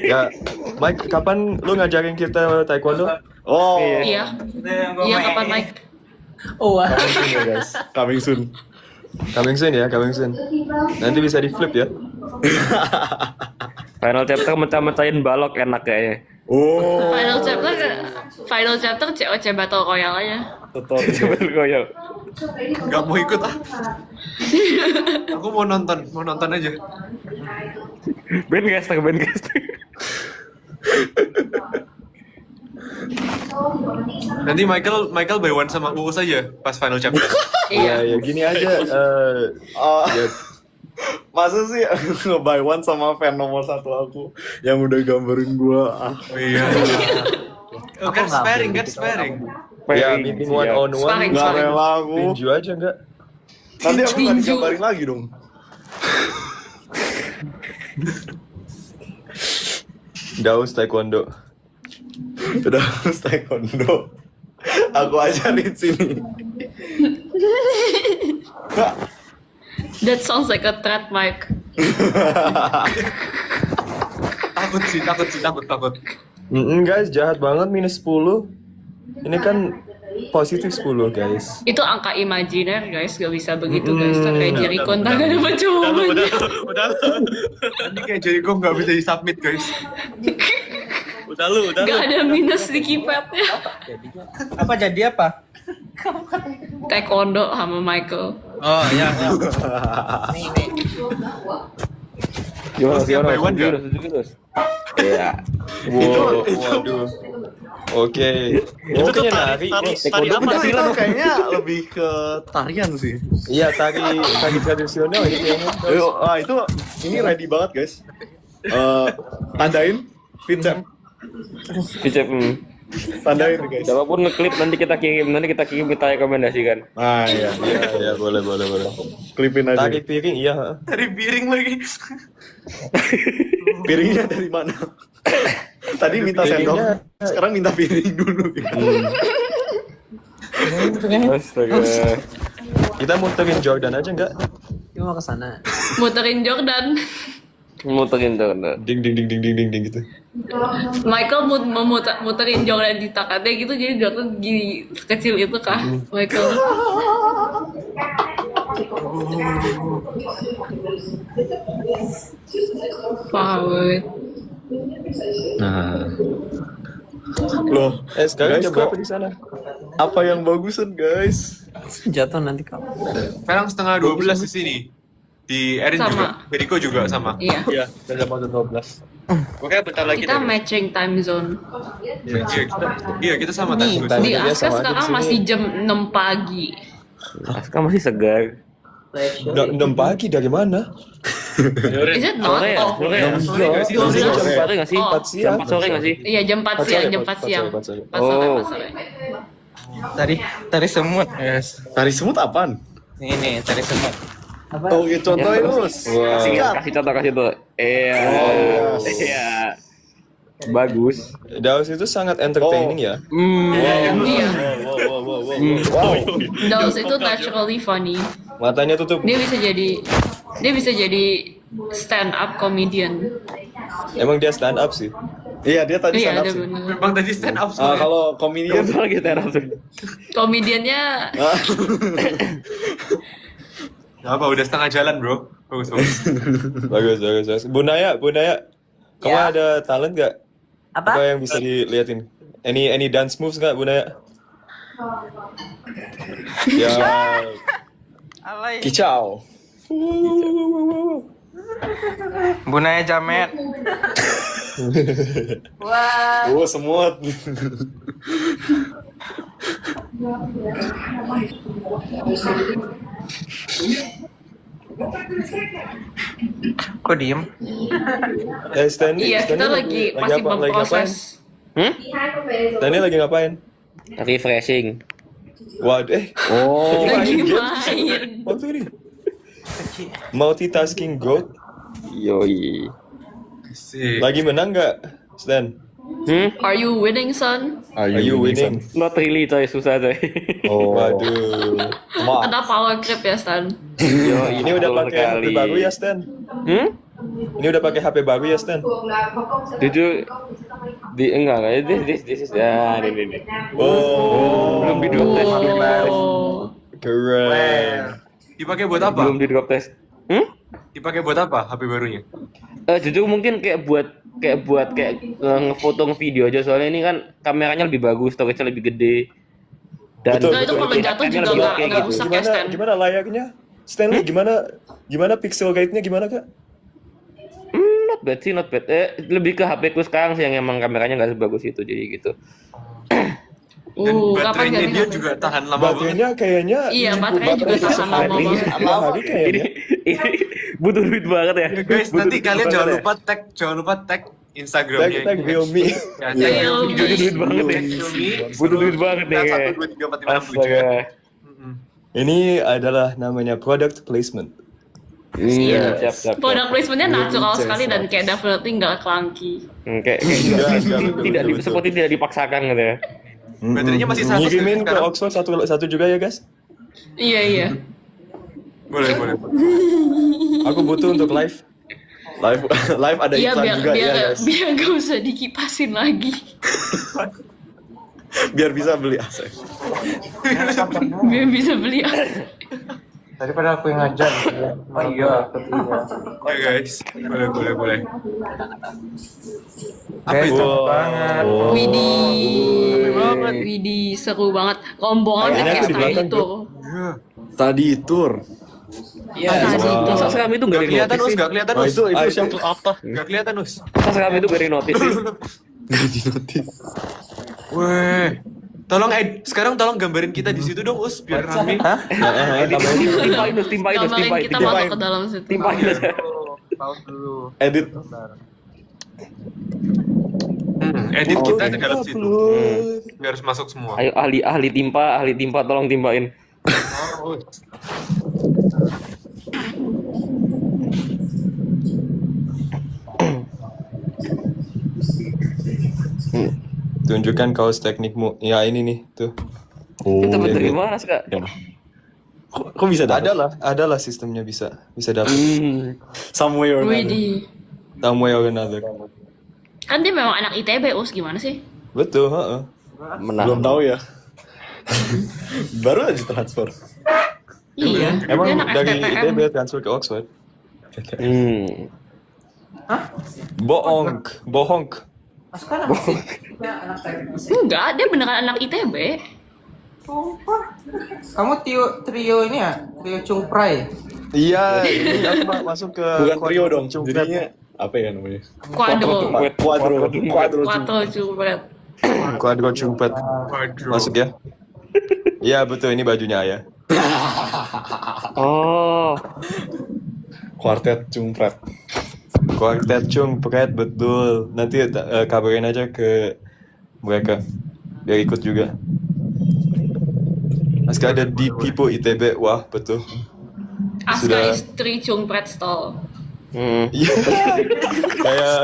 Ya, Mike, kapan lu ngajarin kita taekwondo? Oh, Iya. Iya, kapan Mike? coming soon ya guys. Coming soon. Coming soon. Nanti bisa di flip ya. Final chapter mecah-mecahin balok enak kayaknya. Oh, Final chapter COC Battle Royale aja. tutorial. Goyang. Gak mau ikut ah. Aku mau nonton aja. Ben caster. Nanti Michael by one sama Uus aja pas final chapter. Iya. Ya gini aja. Ya, Masa sih nge-buy one sama fan nomor 1 aku yang udah gambarin gua. Oh iya. Oh, kan sparing. ya meeting one on one. Sparring. Nggak rela aku. Tinju aja enggak? Nanti aku nggak Tinju. digambarin lagi dong. Daus taekwondo. Udah harus taekwondo. Aku ajarin sini. That sounds like a threat, Mike. Takut. Guys, jahat banget minus 10. Ini kan positif 10 guys. Itu angka imajiner, guys. Gak bisa begitu, guys. Kayak Jericho, ntar gak dapet jawabannya. Udah. Nanti kayak Jericho nggak bisa di-submit, guys. Udah Gak ada minus di keypadnya. Apa jadi apa? Taekwondo sama Michael. Oh, ya. Gimana? by one ya? Terus. Iya. Waduh. Oke. Itu kayaknya nari. Taekwondo itu kayaknya lebih ke tarian sih. Iya, tari tradisional ini kayaknya. Ini ready banget guys. Tandain, Vincent. Kicep. Tandain nih guys. Siapapun ngeklip nanti kita kirim kita rekomendasikan. Ah iya. Ya, boleh. Klipin aja. Tari piring, iya. Dari piring lagi. Piringnya dari mana? Tadi minta sendok, sekarang minta piring dulu. Astaga. Kita muterin Jordan aja enggak? Kita mau ke sana. Muterin Jordan. Muterin tuh. Ding gitu. Michael muterin Jordan di takatnya gitu, jadi Jordan gini kecil itu kah, Michael? Power. Nah. Loh, Sekarang guys, jam berapa di sana? apa yang bagusan guys? Jatuh nanti kamu. Sekarang setengah 12 di sini. Di Erin Sama. juga, Jericho juga sama. Iya. Iya, udah mau 12. Pokoknya bentar lagi Kita matching time zone. Iya, kita sama time zone. Di Iya, Aska sama aja sekarang di sini. masih jam 6 pagi. Aska masih segar. 6 pagi dari mana? Is it not? Sore ya? Oh, Sore ya? Sore nggak sih? Jam Sore. 4 nggak sih? Oh. 4 siang. Jam 4 sore nggak sih? Iya, jam 4 siang, jam 4 siang. 4 sore. 4 sore, Oh. 4 sore. Tari semut. Yes. Tari semut apaan? Ini tari semut. Oke, contohin Us. Kasih contoh. Iya. Bagus. Daus itu sangat entertaining ya. Iya. Wow. Daus itu naturally funny. Matanya tutup. Dia bisa jadi stand up comedian. Emang dia stand up sih. Iya, dia tadi Iya, stand up ada sih. bener. Memang tadi stand up soalnya. Kalau komedian Betul lagi stand up tuh. Komediannya Gak apa, udah setengah jalan bro. Bagus. Bagus. Bu Naya, kamu Ya. ada talent gak? Apa? Apa yang bisa diliatin? Any dance moves gak Bu Naya? Ya. Alay. kicau. Bunaya Jamet. Wah. Oh, semut. Kok diem? Stanley, iya, kita lagi masih ngapain? memproses. Stanley lagi ngapain? Refreshing. Waduh, Lagi main game. main. Waktu ini. Multitasking goat. Yoi. Sih. Lagi menang nggak, Stan? Are you winning, son? Are you winning? Not really coy, susah coy. Oh, Waduh. Ada power grip ya, Stan? Yoi, Ini udah betul pakai HP sekali. baru ya, Stan? Ini udah pakai HP baru ya, Stan? Jujur enggak this is ini. Oh, Belum di drop test. Oh. keren. Dipakai buat apa? Belum di drop test. Dipakai buat apa HP barunya? Jujur mungkin kayak buat ngefoto ngevideo aja, soalnya ini kan kameranya lebih bagus, storage-nya lebih gede. Dan Betul, Nah, itu kalau jatuh Kamera juga lebih nggak oke nggak gitu. rusak ya, Stan? Gimana layaknya? Stanley, gimana pixel guide-nya gimana, Kak? Not bad sih, not bad. Lebih ke HP ku sekarang sih yang emang kameranya nggak sebagus itu, jadi gitu. Dan Kapan baterainya ganti dia HP? juga tahan lama banget. Baterainya kayaknya Iya, 70 baterainya juga baterai tahan lama sehari. banget. Dua hari kayaknya. ini butuh duit banget ya. Ya, guys, Butuh nanti duit kalian banget jangan lupa tag Instagramnya. Tag Realme. Ya, Realme. Butuh duit banget ya. Butuh duit banget ya. 1, 2, 3, 4, 5, 6, 7. Astaga. Ini adalah namanya product placement. Iya, siap. Product placementnya natural sekali dan kayak definitely nggak clunky. Kayak Betul, tidak betul. seperti tidak dipaksakan gitu ya. Baterainya masih 100 Ngirimin ke sekarang. Oxford satu juga ya, guys. Iya. Boleh. Aku butuh untuk live. Live ada Iya, iklan biar juga ya, biar guys. biar gak usah dikipasin lagi. Biar bisa beli AC. Biar bisa beli AC. Daripada aku yang ngajar. Oh iya. Ya guys, boleh. Apa Guys, itu? cepet banget. Widih, seru banget. Rombongan Kayaknya kayak aku di setengah belakang, itu. Tadi tour. Iya, Tadi itu. masa sekarang itu Gak gak kelihatan notice Us, sih. gak kelihatan Oh, Us. itu siapa? Apa? Gak kelihatan Us. Masa sekarang itu gak notice sih. Weh. Sekarang tolong gambarin kita di situ dong Us, biar rame. Timpain Gambarin kita masuk ke dalam situ. Timpain aja. Pause dulu. Edit. Edit kita ke Oh, dalam situ. Biar harus masuk semua. Ayo ahli timpa tolong timpain. Tunjukkan kaos teknikmu. Ya ini nih, tuh. Itu dapat dari mana, Kak? Kok bisa dapat? Adalah sistemnya bisa dapat. Some way or another. Widih. Some way or another. Kan dia memang anak ITB, Us. Gimana sih? Betul, heeh. Menang. Belum tahu ya. Baru aja transfer. Iya. Emang Dia anak dari STPM. ITB transfer ke Oxford? Bohong. Enggak, dia beneran anak ITB. Kamu trio ini ya? Trio Cungprai. Iya, ini aku masuk ke Bukan trio dong. Cungpret. Jadinya apa ya namanya? Quadro. Quadro. Quadro Cungpret. Quadro Cungpret. Masuk ya? Iya betul, ini bajunya Ayah. Oh. Quartet Cungpret. Quartet Cungpret, betul. Nanti kabarin aja ke mereka biar ikut juga. Masih ada di Pipo ITB, wah betul. Aska Sudah. istri Chung Pretstall. Iya. Kayak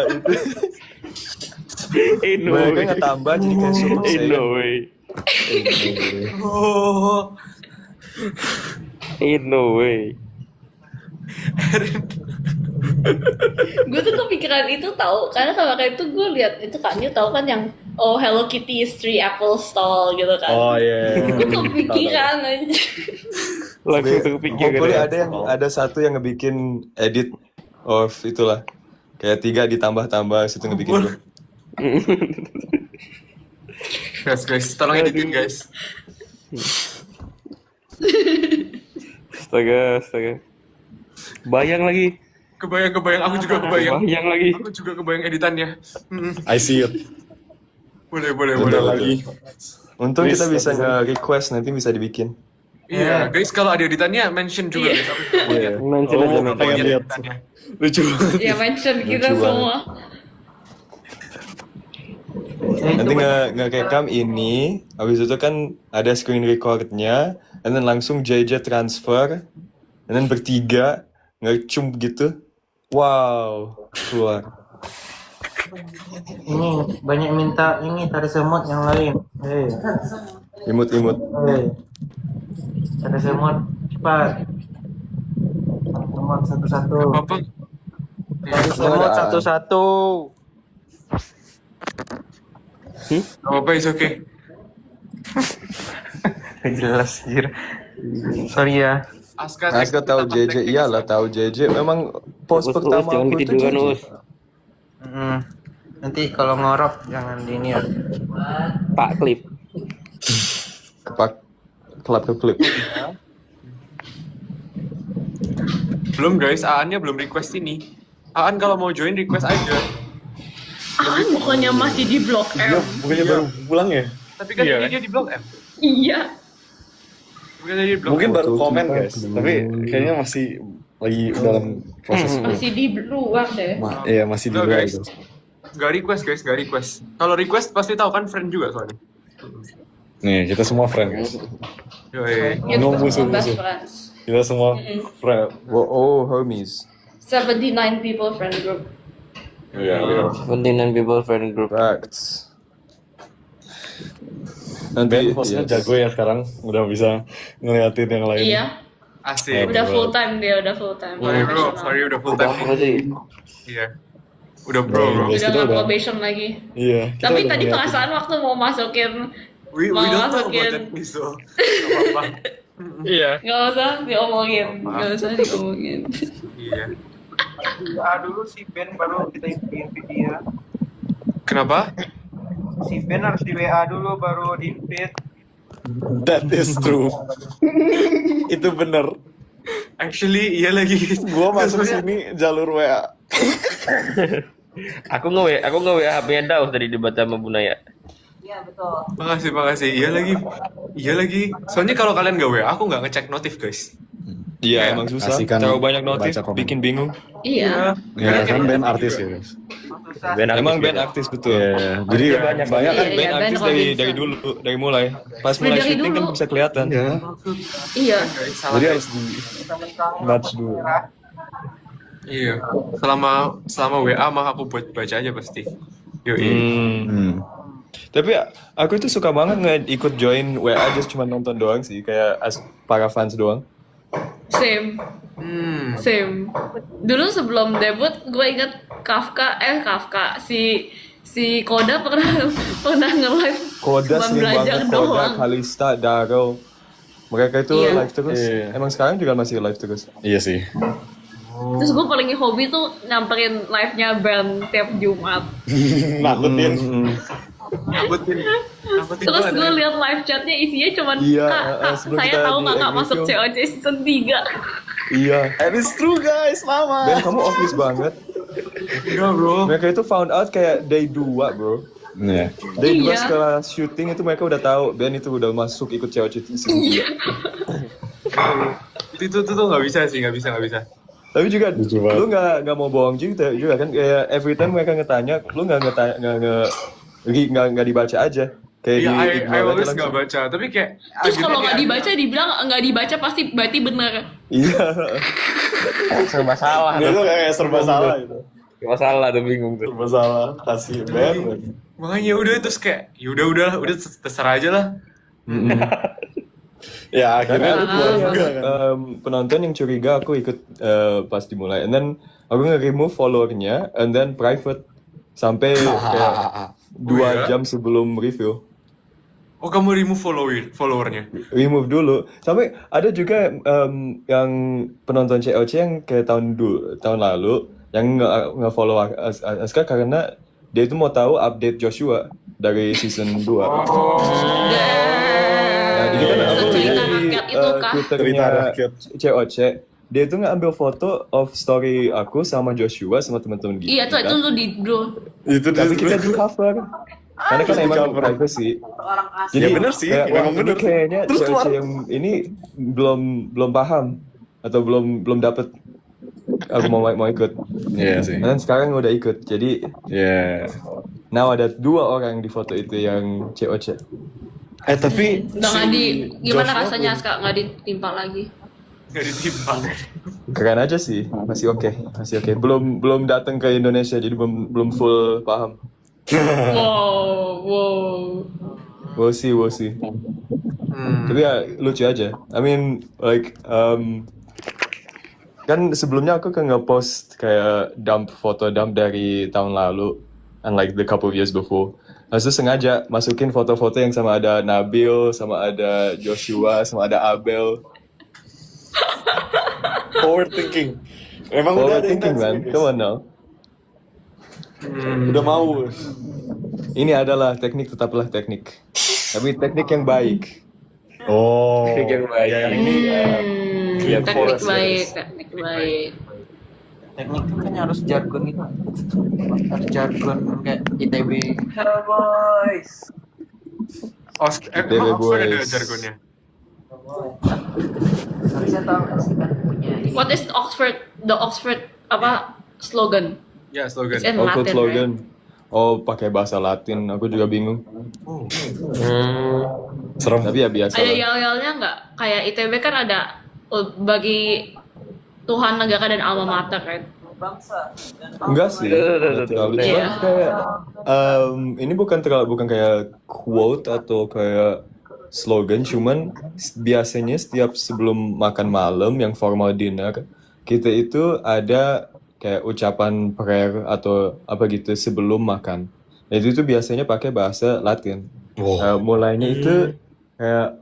itu. Mereka nggak tambah jadi kayak super Ain't no saiyan. way. Oh, Ain't no way. Gue tuh kepikiran itu tahu karena kemarin itu gue lihat itu kan you tahu kan yang Hello Kitty istri Apple Stall gitu kan. Oh iya. Gue kepikiran aja. Langsung terpikir gitu. Hopefully ada satu yang ngebikin edit of itulah. Kayak 3 ditambah-tambah situ ngebikin gue. guys, tolong editin guys. Astaga. Bayang lagi. Kebayang, aku juga kebayang. Bayang lagi. Aku juga kebayang editannya. I see it. Boleh. Bentar lagi. Untung kita Please, bisa nge-request nanti bisa dibikin. Iya, guys, kalau ada editannya mention juga guys. Aku juga mau lihat. Mention aja, mention. Pengen lihat. Editannya. Lucu banget. Ya mention kita Lucu semua. Nanti nge-recam ini, habis itu kan ada screen recordnya, and then langsung JJ transfer, and then bertiga ngecum gitu. Wow, keluar. Ini banyak minta ini tari semut yang lain. Imut-imut. Tari semut cepat. Semut satu-satu. Apa? Tari semut satu-satu. Apa is okay. Jelas jir. Sorry ya. Aska Tahu JJ, iyalah tahu JJ. Memang pos pertama jangan aku itu ketiduran, JJ. Us. Nanti kalau ngorok jangan di ini ya. Pak Klip. Kelap ke klip. Belum guys, Aan-nya belum request ini. Aan kalau mau join request aja. Bukannya masih di Blok M. Bukannya baru pulang ya? Tapi kan dia di Blok M. Iya. Bukan dia di Blok Mungkin M. baru komen guys, tapi kayaknya masih lagi dalam proses. Masih di luar deh. Iya masih di Enggak luar guys. itu. Gak request. Kalau request pasti tahu kan friend juga soalnya. Nih kita semua friend guys. Yoi. Kita No, semua musuh. best friends. Kita semua friend. Oh, homies. 79 people friend group. Iya. 79 people friend group. Facts. Ben Nanti hostnya yes. jago ya sekarang, udah bisa ngeliatin yang lain. Iya. Asik. Udah full time dia, udah full time. Sorry udah full time. Apa sih? Iya. Udah bro. Guys, Udah kita nggak udah- probation lagi. Iya. kita Tapi udah tadi ngeliatin. perasaan waktu mau masukin We mau don't talk about masukin that gitu. Gak apa-apa. Iya. nggak usah diomongin, nggak usah diomongin. Iya. Dulu si Ben baru kita invite dia. Kenapa? Si Ben harus di WA dulu baru di invite. That is true. Itu bener. Actually iya lagi. Gua masuk sini jalur WA. Aku nge-WA HP-nya Daus tadi debat sama Bu Naya. Iya betul. Makasih. Iya lagi. Soalnya kalau kalian gak WA, aku gak ngecek notif guys. Iya, emang susah. Kasihkan Terlalu banyak notif, baca komen. bikin bingung. Iya. Ya kan Ben artis ya guys. Emang band aktif betul. Iya. Jadi banyak banyak kan. Iya, Band band aktif hobi. dari dulu, dari mulai. Pas Dari mulai syuting kan dulu. bisa kelihatan. Iya. Iya. Jadi harus di nudge dulu. Iya. Selama WA mah aku buat baca aja pasti. Yoi. Tapi aku itu suka banget ikut join WA just cuma nonton doang sih, kayak para fans doang. Same. Same. Dulu sebelum debut gue inget Kafka si Koda pernah nge-live Koda cuma sering belajar banget, Koda, doang. Kalista, Daryl. Mereka itu Iya. live terus. Iya. Emang sekarang juga masih live terus. Iya sih. Terus gue paling hobi tuh nyamperin live-nya band tiap Jumat. Nakutin. Nakutin Terus banget, gue ya. liat live chatnya isinya cuman Iya, Kak, sebelum saya kita tahu di kakak Angry masuk Film. COC season 3. Iya. And it's true guys, Ben, selamat. kamu obvious banget. Enggak bro. Mereka itu found out kayak day 2, bro. Iya. Day 2 Iya. setelah syuting itu mereka udah tahu Ben itu udah masuk ikut cewek season 3. Itu tuh nggak bisa sih, nggak bisa. Tapi juga Lucu banget. lu nggak mau bohong juga kan, kayak every time mereka ngetanya, lu nggak dibaca aja. Kayak Iya, I ignore aja always langsung. nggak baca. Tapi kayak Terus kalau argumennya nggak dibaca dibilang nggak dibaca pasti berarti bener. Iya. Serba salah. Dia tuh kayak serba salah gitu. Serba salah tuh, bingung tuh. Serba salah, kasih Ben. Makanya udah terus kayak udah terserah aja lah. Ya akhirnya Karena lu keluar juga kan. penonton yang curiga aku ikut pas dimulai, and then aku nge-remove followernya, and then private sampai kayak 2 jam sebelum review. Oh, kamu remove followernya? Remove dulu. Sampai ada juga yang penonton COC yang kayak tahun lalu yang nge-follow Aska karena dia itu mau tahu update Joshua dari season 2. Nah, jadi kan aku Cerita lihat di rakyat itu kah? Twitternya Cerita rakyat. COC, dia itu ngambil foto of story aku sama Joshua sama teman-teman gitu. Iya tuh itu kan. lu di bro. Itu dia. Tapi kita di cover. Karena kan Terus di emang cover. privacy. Orang asli. Jadi Ya bener sih, kayak, memang wah, ini bener. kayaknya Terus COC keluar. yang ini belum paham atau belum dapet aku mau ikut. Iya sih. Dan sekarang udah ikut. Jadi Iya. now ada 2 orang di foto itu yang COC. Tapi Udah nggak di gimana Joshua rasanya Aska nggak ditimpa lagi? Nggak ditimbang. Keren aja sih, masih oke. Belum datang ke Indonesia jadi belum full paham. Wow. We'll see. Tapi ya lucu aja. I mean like kan sebelumnya aku kan nge-post kayak foto dump dari tahun lalu and like the couple of years before. Habis itu sengaja masukin foto-foto yang sama ada Nabil, sama ada Joshua, sama ada Abel. forward thinking. Emang udah Forward ada thinking, man. intensi, guys. Come on now. Udah mau. Ini adalah teknik, tetaplah teknik. Tapi teknik yang baik. Oh. Teknik yang baik. Ya, yang ini Teknik forest, baik, guys. teknik baik. Teknik itu kan harus jargon gitu. Harus jargon kayak ITB. Hello boys. Emang Oxford ada boys. jargonnya? Harusnya tahu nggak sih kan punya ini. What is the Oxford apa slogan? Ya, slogan. It's in Oxford Latin, slogan. right? Oh, pakai bahasa Latin. Aku juga bingung. Serem. Tapi ya biasa Ada lah. yel-yelnya nggak? Kayak ITB kan ada bagi Tuhan, negara, dan alma mater kan? Bangsa. Enggak sih. Nggak terlalu. Cuman Iya. kayak ini bukan kayak quote atau kayak slogan, cuman biasanya setiap sebelum makan malam yang formal dinner, kita itu ada kayak ucapan prayer atau apa gitu sebelum makan. Itu biasanya pakai bahasa Latin. Mulainya itu kayak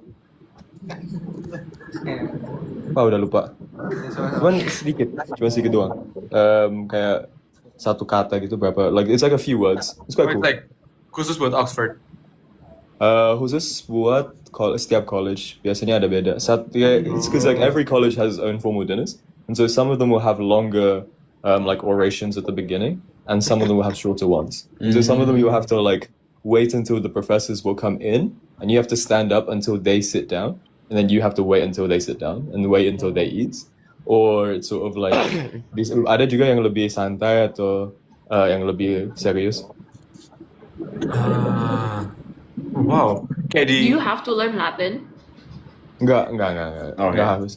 udah lupa. Cuman sedikit doang. Kayak satu kata gitu berapa? Like it's like a few words. It's quite Oh, cool. it's like khusus buat Oxford. Khusus buat setiap college biasanya ada beda. It's because like every college has its own formal dinners, and so some of them will have longer like orations at the beginning, and some of them will have shorter ones. So some of them you have to like wait until the professors will come in, and you have to stand up until they sit down, and then you have to wait until they sit down, and wait until they eat. Or it's sort of like ada juga yang lebih santai atau yang lebih serius. Wow. Kayak di Do you have to learn Latin? Enggak harus.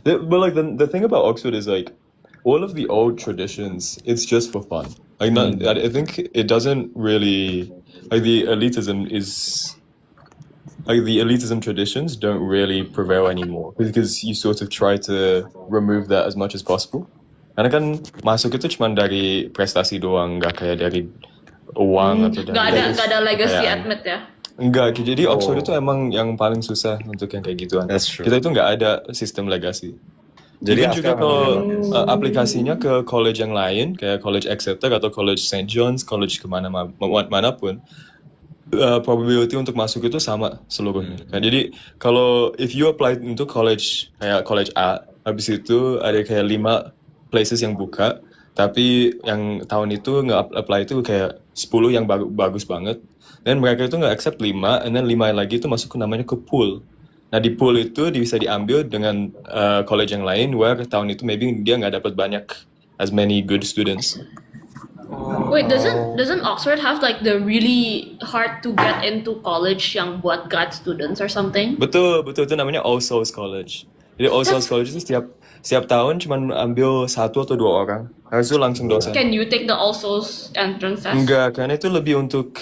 But like the thing about Oxford is like all of the old traditions, it's just for fun. Like I think it doesn't really like the elitism traditions don't really prevail anymore because you sort of try to remove that as much as possible. Karena kan masuk itu cuma dari prestasi doang, nggak kayak dari uang atau dari Nggak ada legacy kekayaan. admit ya? Enggak, jadi Oxford itu emang yang paling susah untuk yang kayak gituan. That's true. Kita itu nggak ada sistem legasi. Jadi Even juga Aska kalau aplikasinya ke college yang lain, kayak College Exeter atau College St. John's, college manapun, probability untuk masuk itu sama seluruhnya. Kan? Jadi kalau if you apply untuk college kayak college A, habis itu ada kayak 5 places yang buka, tapi yang tahun itu nge-apply itu kayak 10 yang bagus banget. Dan mereka itu nge-accept 5, and then 5 lagi itu masuk ke namanya ke pool. Nah di pool itu bisa diambil dengan college yang lain, where tahun itu maybe dia nggak dapat banyak as many good students. Wait, doesn't Oxford have like the really hard to get into college yang buat grad students or something? Betul itu namanya All Souls College. Jadi all souls college itu setiap tahun cuman ambil 1 atau 2 orang. Habis itu langsung dosen. Can you take the also entrance test? Enggak, karena itu lebih untuk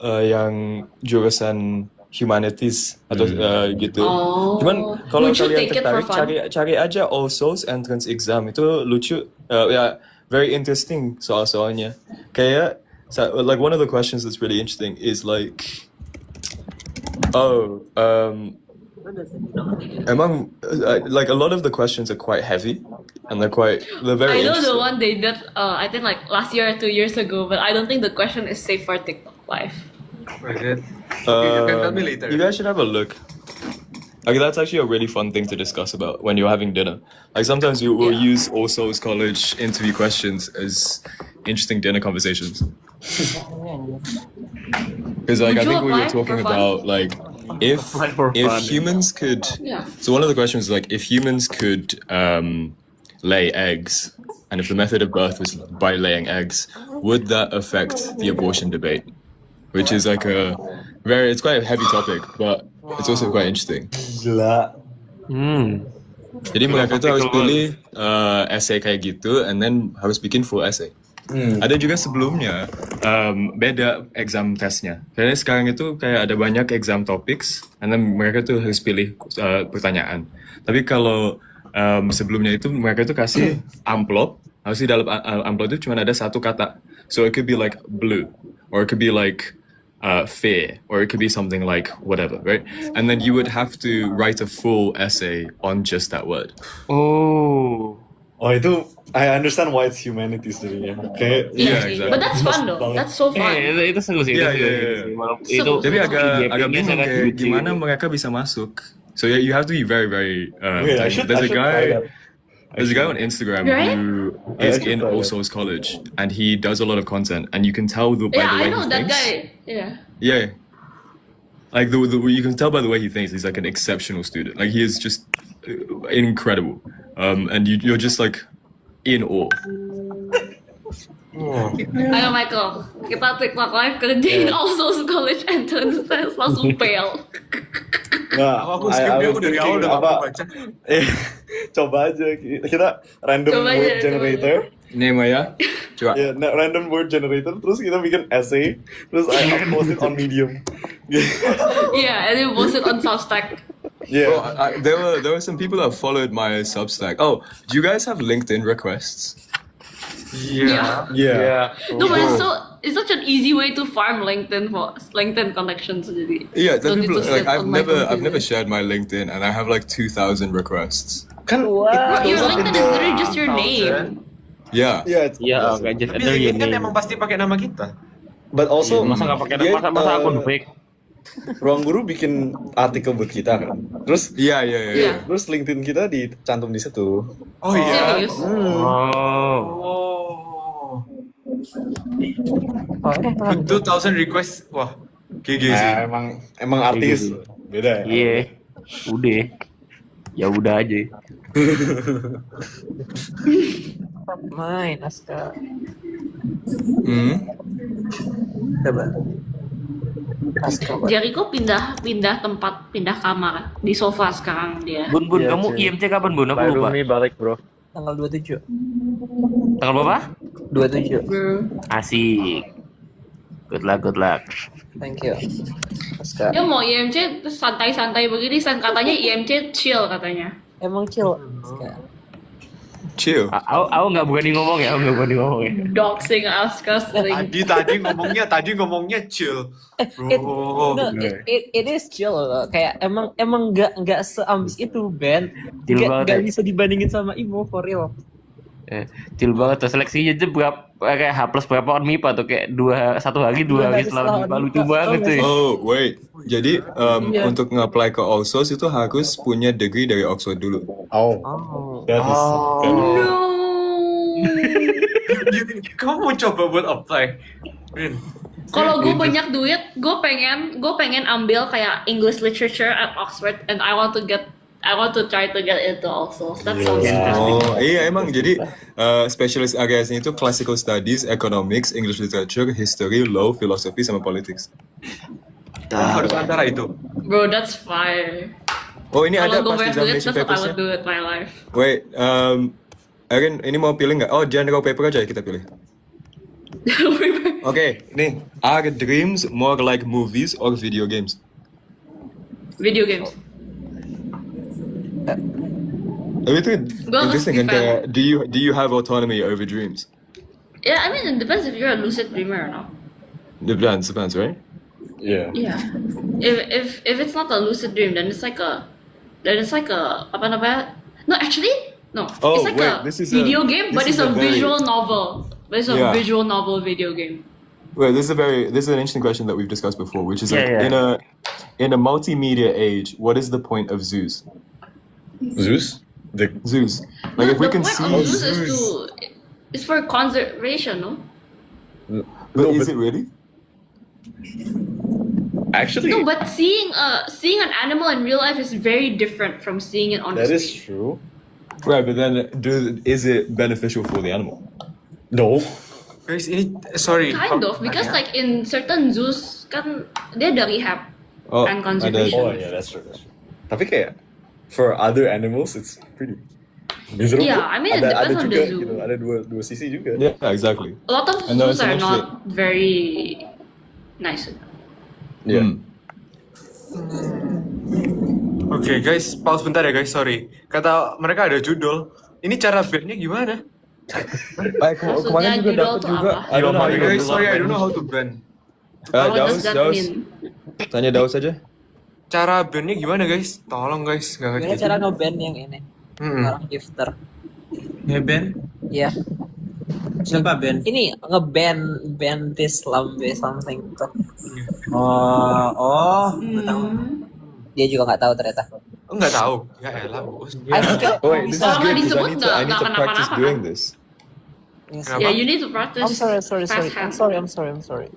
yang jurusan humanities atau gitu. Oh. Cuman kalau Would you kalian take it for tertarik, fun? cari aja All Souls entrance exam, itu lucu, ya very interesting soal-soalnya. Kayak like one of the questions that's really interesting is like, emang like a lot of the questions are quite heavy and they're very I know the interesting. one they did, I think like last year or 2 years ago, but I don't think the question is safe for TikTok Live. Okay, you can tell me later. You guys should have a look. Like that's actually a really fun thing to discuss about when you're having dinner. Like sometimes we will use All Souls College interview questions as interesting dinner conversations. Because like I Would you think we were apply talking for fun? about like if humans could. Yeah. So one of the questions is like if humans could lay eggs, and if the method of birth was by laying eggs, would that affect the abortion debate? Which is like it's quite a heavy topic, but it's also quite interesting. Gila. Jadi mereka itu harus pilih essay kayak gitu, and then harus bikin full essay. Ada juga sebelumnya beda exam testnya. Karena sekarang itu kayak ada banyak exam topics, and then mereka tuh harus pilih pertanyaan. Tapi kalau sebelumnya itu mereka tuh kasih amplop, harus di dalam amplop itu cuma ada 1 kata. So it could be like blue, or it could be like fear, or it could be something like whatever, right? And then you would have to write a full essay on just that word. Oh. Oh itu, I understand why it's humanities jadinya. Kayak Yeah, sih. exactly. But that's fun though. That's so fun. Itu seru sih. Iya, itu iya, seru iya. sih. Walaupun So- itu Tapi agak gapingnya bingung sangat kayak lucu. gimana mereka bisa masuk. So yeah, you have to be very very. Wait, I should try that. There's a guy on Instagram Right? who I is should in try All that. Souls College, and he does a lot of content, and you can tell by Yeah, the way I know he that thinks. guy. Yeah. Yeah, like you can tell by the way he thinks. He's like an exceptional student. Like he is just incredible, and you're just like in awe. Ayo Michael, kita TikTok Live kerjain also college entrance test langsung fail. Nggak, Aku skip dia, aku dari awal udah gak mau baca. Coba aja kita random Coba aja, word coba generator. Name ya, coba. Ya, random word generator. Terus kita bikin essay. Terus I post it on Medium. Yeah, and then post it on Substack. Yeah. Oh, there were some people that followed my Substack. Oh, do you guys have LinkedIn requests? Yeah. Yeah. No, but it's such an easy way to farm LinkedIn connections. Jadi. Yeah, Don't need to sit I've on my never computer. shared my LinkedIn, and I have like 2,000 requests. Kan Your LinkedIn is literally just your name. Yeah. Yeah, it's Iya, awesome. oke, just Tapi enter your LinkedIn kan name. emang pasti pakai nama kita. But also Masa nggak pakai dia, masa akun fake? Ruang Guru bikin artikel buat kita kan. Terus Yeah. Yeah. terus LinkedIn kita dicantum di situ. Oh iya. Serious. Oh. Oh. 2,000 request, wah, GG sih. Nah, emang artis beda ya. Iya. Udah. Ya udah aja. Main Aska. Coba. Aska. Jericho pindah tempat, pindah kamar di sofa sekarang dia. Bun, kamu IMC kapan Bun? Aku lupa. balik bro. Tanggal 27. Tanggal berapa? 27. Asik. Good luck. Thank you. Aska. Dia mau IMC terus santai-santai begini, katanya IMC chill katanya. Emang chill. Aska. Chill. Aku nggak berani ngomong ya, Doxing Aska sering. Tadi ngomongnya chill. Bro. No, it is chill loh. Kayak emang nggak seambis itu Ben. Chill banget Nggak ya. bisa dibandingin sama Imo for real. Chill banget tuh, seleksinya aja berapa kayak H plus berapa on MIPA tuh, kayak 2 hari setelah MIPA, lucu banget tuh. Oh wait, jadi Iya. untuk nge-apply ke All Souls itu harus punya degree dari Oxford dulu. Oh, Oh. that is No. Kamu mau coba buat apply? Rin. Kalau gue banyak duit, gue pengen ambil kayak English literature at Oxford, and I want to try to get into also. That sounds interesting. Oh iya emang jadi spesialis areanya itu classical studies, economics, English literature, history, law, philosophy sama politics. Harus antara itu. Bro, that's fire. Oh, ini ada Kalau gue pasti banyak duit, examination that's what I papersnya. would do with my life. Wait, Erin, ini mau pilih nggak? Oh, general paper aja kita pilih. Okay, nih. Are dreams more like movies or video games? Video games. Tapi itu Gua interesting kan, depend. kayak, do you have autonomy over dreams? Yeah, I mean it depends if you're a lucid dreamer or not. Depends, right? Yeah. Yeah. If it's not a lucid dream, then it's like a apa namanya? No, actually, no. Oh, it's like wait, a this is video a- game, this but it's is a a very- visual novel. But it's a Yeah. visual novel video game. Well, this is an interesting question that we've discussed before, which is like Yeah, in a multimedia age, what is the point of zoos? Zeus? Zoos. Like if we the can point see of zoos is for conservation, no? but No, is but- it really? Actually, No, but seeing an animal in real life is very different from seeing it on that the is true. Right, but then is it beneficial for the animal? No. Guys, ini sorry. Kind of, because like in certain zoos kan dia ada rehab Oh, and ada- conservation. Oh yeah, that's true. Tapi kayak for other animals it's pretty miserable. Yeah, I mean, it ada depends on juga, the zoo. gitu, ada dua sisi juga. Yeah, exactly. A lot of And no, zoos it's are actually- not very nice. Yeah. Oke guys, pause bentar ya guys, sorry. Kata mereka ada judul. Ini cara bandnya gimana? Maksudnya Kemarin juga judul dapat tuh juga. apa? I don't know how you Guys, do sorry, it. I don't know how to band. What Daus, does that Daus. mean? Tanya Daus aja. Cara bandnya gimana guys? Tolong guys, nggak Gimana ngerti. cara ngeband yang ini? Mm-mm. Orang gifter. Ngeband? Ya. Siapa band? Ini band this lambe something tuh. Gue tahu. Dia juga nggak tahu ternyata. Oh, nggak tahu. Ya elah, bos. I think Oh wait, this is Kalau nggak good because disebut I nggak need to kenapa-napa practice kan? doing this. Kenapa? Yeah, you need to practice. I'm sorry. fast hand. I'm sorry.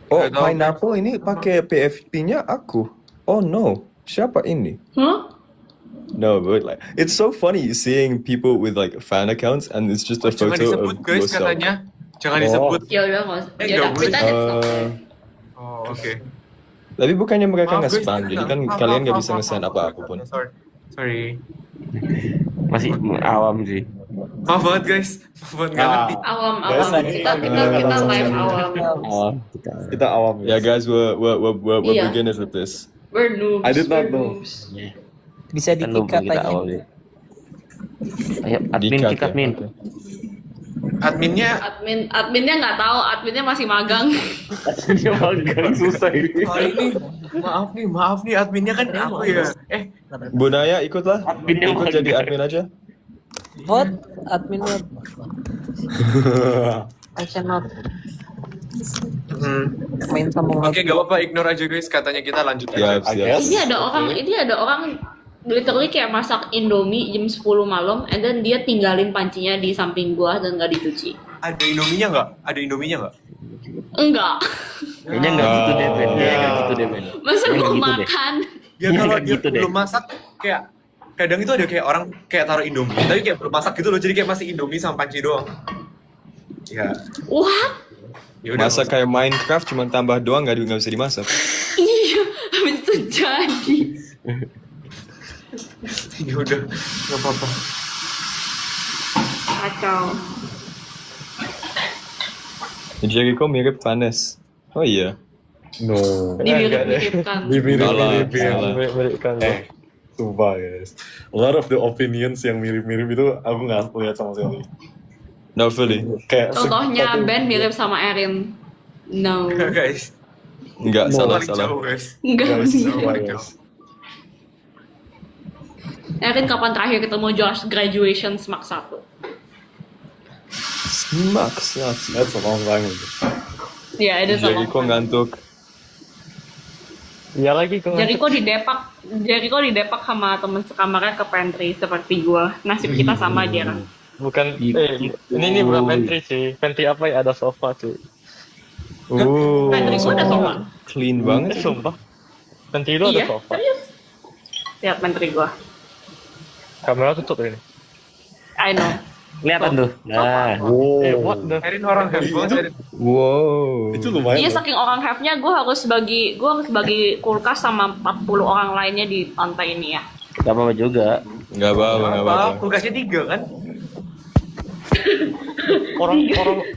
Oh, Nggak tahu. pineapple ini pakai PFP-nya aku. Oh no, siapa ini? Huh? No, but like it's so funny seeing people with like fan accounts and it's just a Jangan photo disebut of guys yourself. katanya. Jangan disebut. Ya udah nggak usah. Eh, Ya udah nggak boleh. pretend it's not there. Oh, oke. Tapi bukannya mereka Maaf, guys, nge-spam, jadi kan maaf, kalian maaf, nggak maaf, bisa maaf, nge-send maaf. apa-apa pun. Sorry. Masih awam sih. Maaf banget guys. Maaf banget nggak ngerti. Awam. Guys, Kita live awam. Awam. Kita awam. Yeah, guys, we're Iya. beginners with this. We're noobs. I did not we're know. noobs. Bisa Kan dikikat kita awam aja. sih. Ayo, admin Dikat, kikat ya? min. Oke. Adminnya Adminnya nggak tahu. Adminnya masih magang. Dia magang susah ini. sorry nih. Maaf nih adminnya kan aku ya. Bu Naya ikutlah. Admin yang Ikut magang. jadi admin aja. What? Admin what? I cannot main sama Oke, gak apa-apa, ignore aja guys. Katanya kita lanjut Siap, aja. siap. Ini ada orang literally kayak masak Indomie jam 10 malam and then dia tinggalin pancinya di samping gua dan nggak dicuci. Ada Indominya nggak? Ada Indominya nggak? Enggak. Kayaknya nggak gitu deh, Ben. Kayaknya nggak gitu deh, Ben. Masa Kayaknya belum gitu deh. makan? Ya Iya, kalau kayak dia gitu deh. belum masak kayak kadang itu ada kayak orang kayak taruh Indomie tapi kayak belum masak gitu loh, jadi kayak masih Indomie sama panci doang. Ya, What? ya udah. Masa kayak Minecraft cuma tambah doang nggak bisa dimasak. Iya, habis itu jadi. Ya udah, nggak apa-apa. Kacau. Jericho mirip Vanes. Oh iya. No. Dimirip-miripkan. Dimirip-miripin. Sumpah guys. A lot of the opinions yang mirip-mirip itu aku nggak lihat sama sekali. No, fully. Kayak Contohnya satu- Ben mirip sama Erin. No. Guys, Enggak, salah, paling salah. jauh guys. Enggak. Guys, mirip. sumpah, guys. Erin kapan terakhir ketemu Josh graduation SMAK 1? Max, Nazi. That's a long time ago. Ya, ada sama. Jericho ngantuk. Iya lagi kok. Jericho didepak sama temen sekamarnya ke pantry seperti gua. Nasib kita sama aja kan. Bukan ini bukan pantry sih. Pantry apa ya, ada sofa sih. Pantry gua ada sofa. Clean banget. Sumpah. Pantry lu ada Iya, sofa. serius. Lihat pantry gua. Kamera tutup ini. I know. Kelihatan tuh. Nah. What the? Erin orang have banget. Erin. Wow. Itu lumayan. Iya loh. saking orang have-nya gue harus bagi kulkas sama 40 orang lainnya di lantai ini ya. Gak apa-apa juga. Nggak apa-apa, nggak apa-apa. Kulkasnya 3 kan? Orang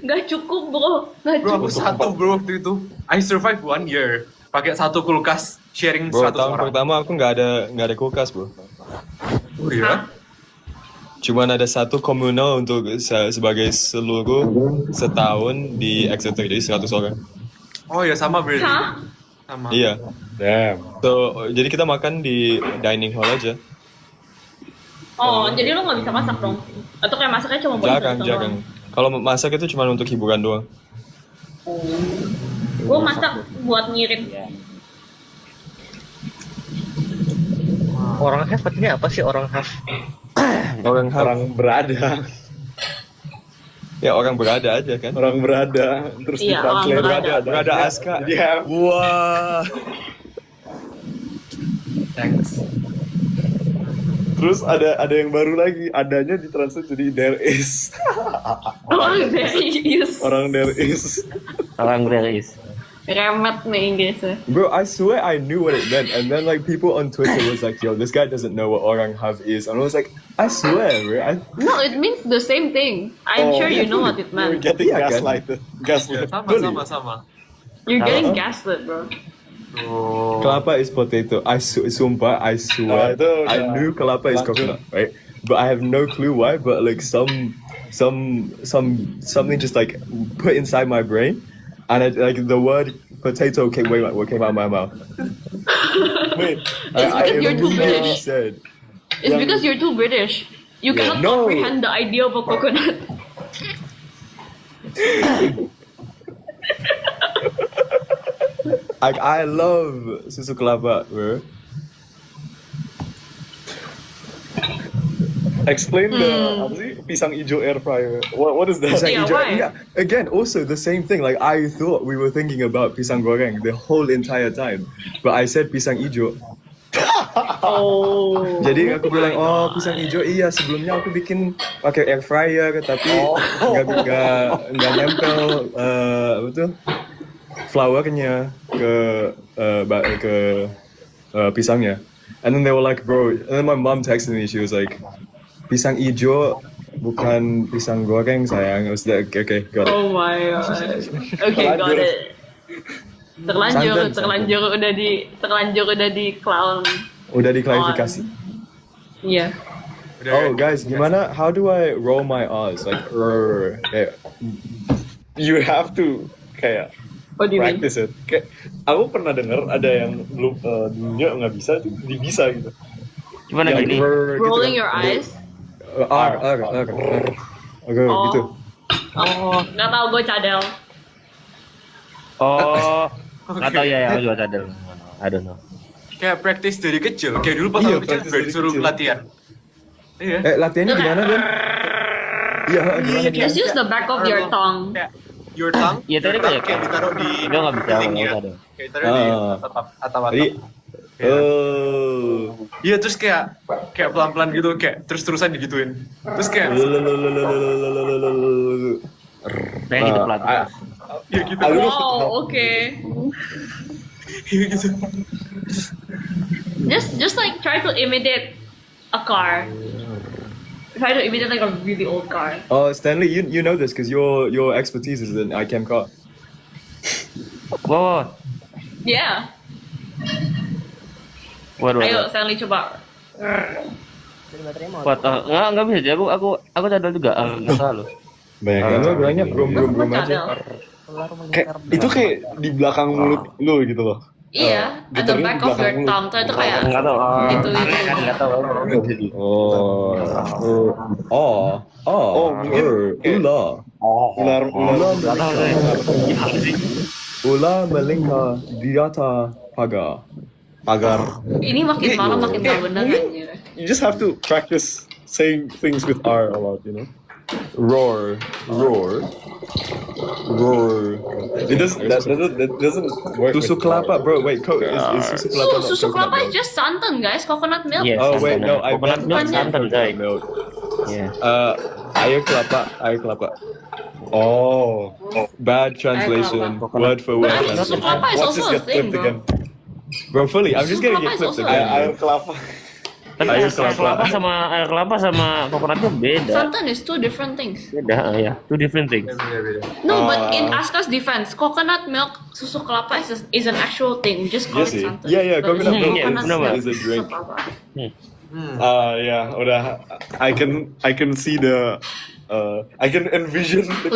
Gak cukup bro, gak Bro, aku cukup. satu bro waktu itu. I survive 1 year. Pakai satu kulkas sharing Bro, 100 tahun orang. pertama aku nggak ada kulkas, bro. Oh iya? Cuman ada satu komunal untuk sebagai seluruh setahun di Exeter, jadi 100 orang. Oh iya sama berarti. Hah? Sama. Iya. Damn. So, jadi kita makan di dining hall aja. Oh, jadi lo gak bisa masak dong? Atau kayak masaknya cuma buat Jarang, itu jarang. Kalau masak itu cuma untuk hiburan doang. Gue masak buat ngirit. Orang have artinya apa sih orang have? Orang berada. Ya orang berada aja kan. Orang berada. Terus Iya, orang ditranslate. Berada Aska. Jadi have. Wah. Thanks. Terus ada yang baru lagi. Adanya ditranslate jadi there is. Orang there is. Orang there is. Orang there is. Remet nih Inggrisnya. Bro, I swear I knew what it meant, and then like people on Twitter was like, "Yo, this guy doesn't know what orang have is," and I was like, "I swear, bro." No, it means the same thing. I'm sure you know what it You're meant. getting Iya kan? gaslighted. Gaslit. Sama. You're getting gaslit, bro. Oh. Kelapa is potato. Sumpah, I swear. itu I udah knew kelapa is lanjut. coconut, right? But I have no clue why. But like something just like put inside my brain, and like the word potato came out of my mouth. Wait. It's because you're too immediately British. said, It's because you're too British. You cannot No. comprehend the idea of a coconut. like I love susu kelapa, bro. Explain the apa sih pisang hijau air fryer. What is that? Yeah, why? Yeah, again, also the same thing. Like I thought we were thinking about pisang goreng the whole entire time, but I said pisang ijo. Oh. Jadi aku bilang, oh pisang ijo iya sebelumnya aku bikin pakai air fryer tapi nggak nempel apa tuh flournya ke pisangnya. And then they were like, bro. And then my mom texted me. She was like, pisang ijo bukan pisang goreng sayang. I was like, okay, got it. Oh my god. Okay, got it. Santan. Terlanjur udah di clown. Udah diklarifikasi. Iya. Oh guys, gimana? How do I roll my R's? Like, kayak, You have to kayak What do you mean? practice it. Kayak aku pernah dengar ada yang belum dulunya nggak bisa tuh jadi bisa gitu. Gimana Yang gini? gitu Rolling kan. your eyes. R. Oke, Oh. gitu. Oh, nggak tahu gue cadel. Oh, nggak tahu ya, aku juga sadar. I don't know. Kayak practice dari kecil. Kayak dulu pas Iya, aku kecil practice dari disuruh kecil. latihan. Iya. Latihannya gimana, Ben? Iya, gimana? Just use the back of your tongue. Kayak your tongue. Iya, tadi your tongue kayak- kayak ditaruh di Dia nggak bisa, linknya. nggak ada. Kayak ditaruh di atap. Jadi, Iya. oh. Iya terus kayak pelan-pelan gitu kayak terus-terusan digituin. Terus kayak Kayak gitu pelan. ya gitu. Wow, oke. Iya gitu. Just like try to imitate a car. Try to imitate like a really old car. Oh, Stanley, you know this because your expertise is in iCam car. Wow. Yeah. Waduh. Ayo Stanley coba. Buat nggak bisa jadi aku cadel juga nggak salah. Banyak Lo bilangnya brum Gue aja. cadel. Kayak itu kayak di belakang mulut lu gitu loh. Iya, at the giternya back di of your belakang tongue tuh itu kayak Nggak tahu. Itu. Kan nggak tahu. mungkin kayak Ula. ular Nggak tahu saya. Gimana sih? Ula melingkar di atas pagar. ini makin malam makin tahu bener anjir. You just have to practice saying things with R a lot, you know. Roar. That doesn't work. Susu with kelapa, R. bro. Wait, is susu kelapa not Susu coconut kelapa milk? is just santan guys, coconut milk. Yes, Oh wait, santan. no, I Coconut meant milk Bukannya- santan, coy. milk. Iya. Air kelapa. Oh. Bad translation, word for word. But I think susu kelapa is Watch this also a get thing, flipped bro. again. Bro, fully, I'm just gonna get Susu flipped kelapa is again. Air kelapa. Tapi Air air kelapa sama coconutnya beda. Santan is two different things. Beda ya, two different things. No, but in Aska's defense, coconut milk, susu kelapa is an actual thing. We just call Yes, it sih. santan. Yeah, But coconut it's milk coconut is- milk. is a drink. Susu kelapa. Yeah, udah. I can see the. I can envision the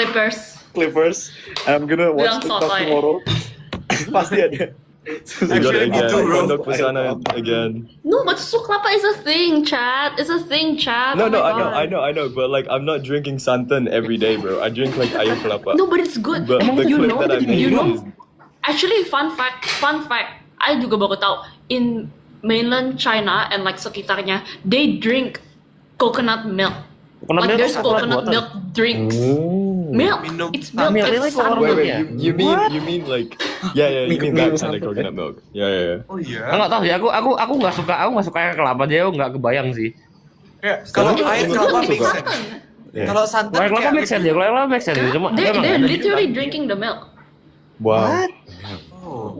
Clippers. I'm gonna watch Bilang TikTok sotoy. tomorrow. Pasti ada. You got it Actually, me again. too, bro. Pondok Pesantren again. No, but susu kelapa is a thing, Chad. It's a thing, Chad. No, Oh my I God. know, but like I'm not drinking santan every day, bro. I drink like air kelapa. No, but it's good. But the you clip know, that I made you know. is Actually, fun fact. I juga baru tahu in mainland China and like sekitarnya, they drink coconut milk. Coconut Like milk there's is coconut coconut water. milk drinks. Milk. Minum It's milk. milk. It's Really? santan. Wait, Yeah. you mean like you mean that kind of coconut milk? Yeah. Oh iya. Enggak tahu sih, aku nggak suka air kelapa aja, aku nggak kebayang sih. Kayak kalau It's air good kelapa with make sense. santan. Kalau santan Air kelapa kayak make sense ya, kalau air kelapa make sense. Cuma They're emang they're ada literally drinking the milk. Wow. Oh.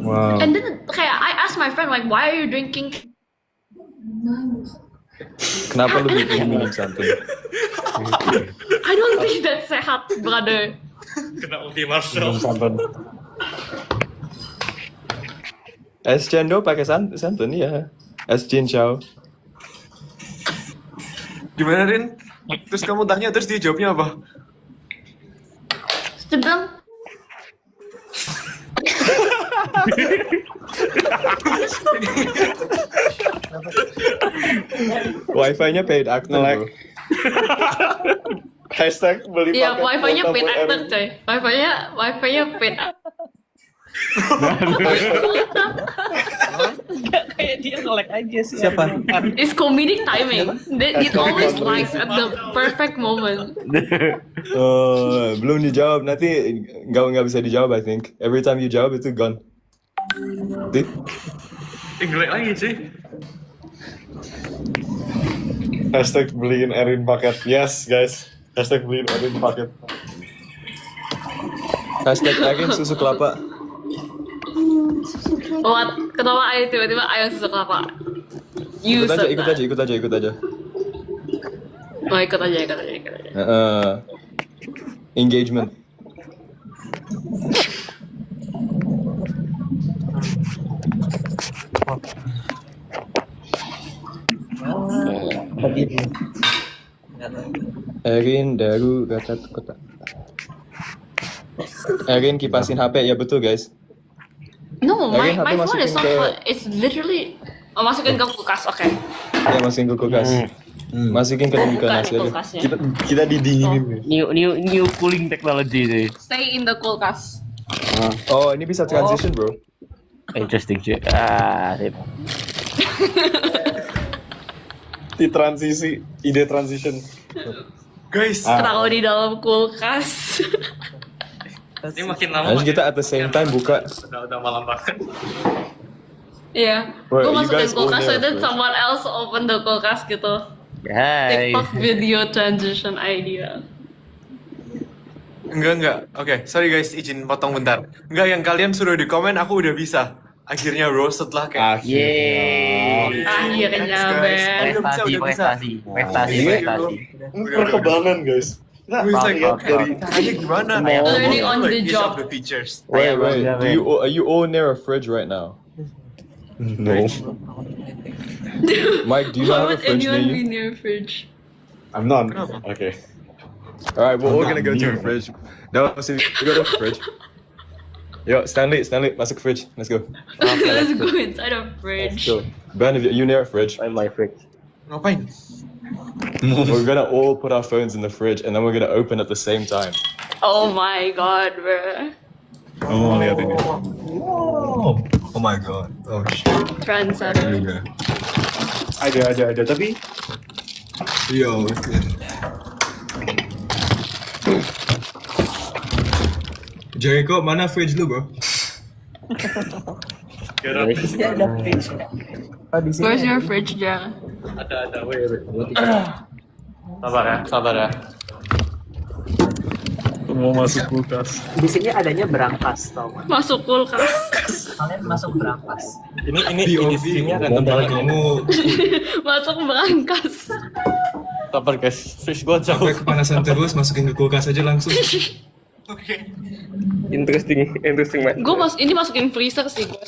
Wow. And then kayak I asked my friend like, why are you drinking? Kenapa lu minum santan? I don't think that's sehat, brother. Kena ulti Marcel. Es cendol pakai santan ya. Es cincau. Gimana Rin? Terus kamu tanya terus dia jawabnya apa? Terus dia bilang, Wifi-nya paid actor, bro. Hashtag beli iya, paket wifi-nya kuota paid buat actor, Erin. coy. Wifi-nya paid actor. Kayak dia nge-lag aja sih. Siapa? It's comedic timing. It always likes at the perfect moment. Belum dijawab, nanti nggak bisa dijawab. I think every time you jawab itu gone. Nanti Tinggal lagi sih. Hashtag beliin Erin paket. Yes, guys. Hashtag beliin Erin paket. hashtag Erin susu kelapa. What? Kenapa ayo tiba-tiba ayo susu kelapa? You Ikut aja, said ikut that. aja, ikut aja, ikut aja. Oh, ikut aja. Engagement. Erin Daru Gatot Kota. Erin kipasin HP, ya betul guys. No, Lagi my HP phone is masukin not. ke- It's literally. Oh, masukin ke kulkas, oke. Ya masukin ke kulkas. Masukin ke Buka di nasi aja. kulkasnya. Kita didinginin. New cooling technology sih. Stay in the kulkas. Oh, ini bisa transition, bro. Interesting sih. Sip. Di transisi, ide transition. Guys, Taruh di dalam kulkas. ini makin lama Harus kita at the same time buka. udah malam banget. Iya. Bro, Gue you masukin guys kulkas, own so it then first. someone else open the kulkas gitu. Hai. TikTok video transition idea. Enggak. Oke, sorry guys, izin potong bentar. Enggak, yang kalian suruh di komen aku udah bisa. Akhirnya bro, setelah kayak Yeay. Akhirnya, Ben. Prestasi. Perkembangan, guys. Kita Who's like, lihat dari caranya gimana? Learning on the Like, each job. of the features. Wait. Are you all near a fridge right now? No. Mike, do you Why not have a would fridge near anyone be you? near a fridge? I'm not. Okay. Alright, we're all I'm gonna not go to near. a fridge. No, so we go to a fridge. Yo, Stanley, masuk fridge. Let's go. Let's go inside a Let's fridge. go. Ben, if you near a fridge, My fridge. Ngapain? we're gonna all put our phones in the fridge and then we're gonna open at the same time. Oh my god, bro. Oh, lihat ini. Oh my god. Oh shit. Trendsetter. Ada. Tapi Yo. Jericho, mana fridge lu, bro? Where's your fridge, Jar? Ada, wait. Sabar ya. Mau masuk kulkas. Di sini adanya berangkas, tau nggak? Masuk kulkas. Kalian masuk berangkas. Ini akan tebal kamu. Masuk berangkas. Sabar guys, fish gua jauh. Sampai kepanasan terus, masukin ke kulkas aja langsung. Interesting man. Gue ini masukin freezer sih gue.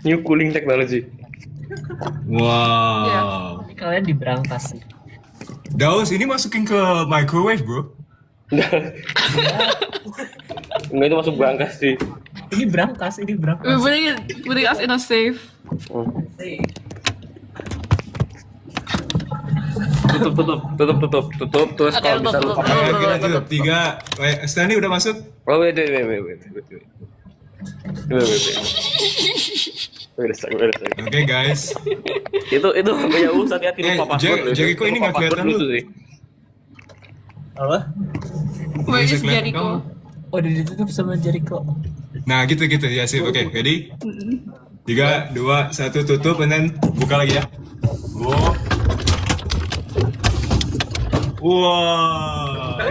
New cooling technology. Wow. Tapi kalian di berangkas sih. Daus ini masukin ke microwave, bro. Enggak, itu masuk berangkas sih. Ini berangkas. We're putting us in a safe. Tutup terus Oke, kalau bisa tutup. lupa. Oke, lanjut. 3. Stanley udah masuk? Oh wait. Wait a second. Oke, guys. Itu punya urusan hati lupa password. Jericho ini nggak kelihatan lu. Apa? Where is Bisa kelihatan Jericho? kamu. Oh, udah ditutup sama Jericho. Nah, gitu ya sip. Oke, ready? 3, 2, 1, tutup, and then buka lagi ya. Wow.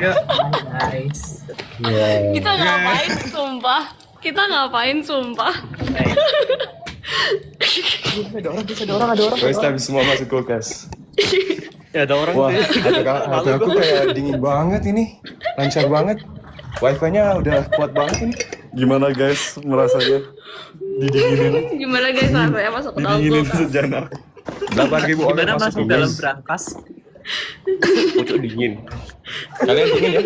Nice. Kita ngapain sumpah? Ada orang. First time semua masuk kulkas. Ya ada orang. Wah, hati aku kayak dingin banget ini. Lancar banget. Wifi-nya udah kuat banget ini. Gimana guys merasanya? Didinginin. Gimana guys rasanya masuk ke dalam Didinginin kulkas? sejenak. 8.000 orang Gimana masuk masuk dalam kulkas. berangkas? Pucuk dingin. Kalian dingin ya?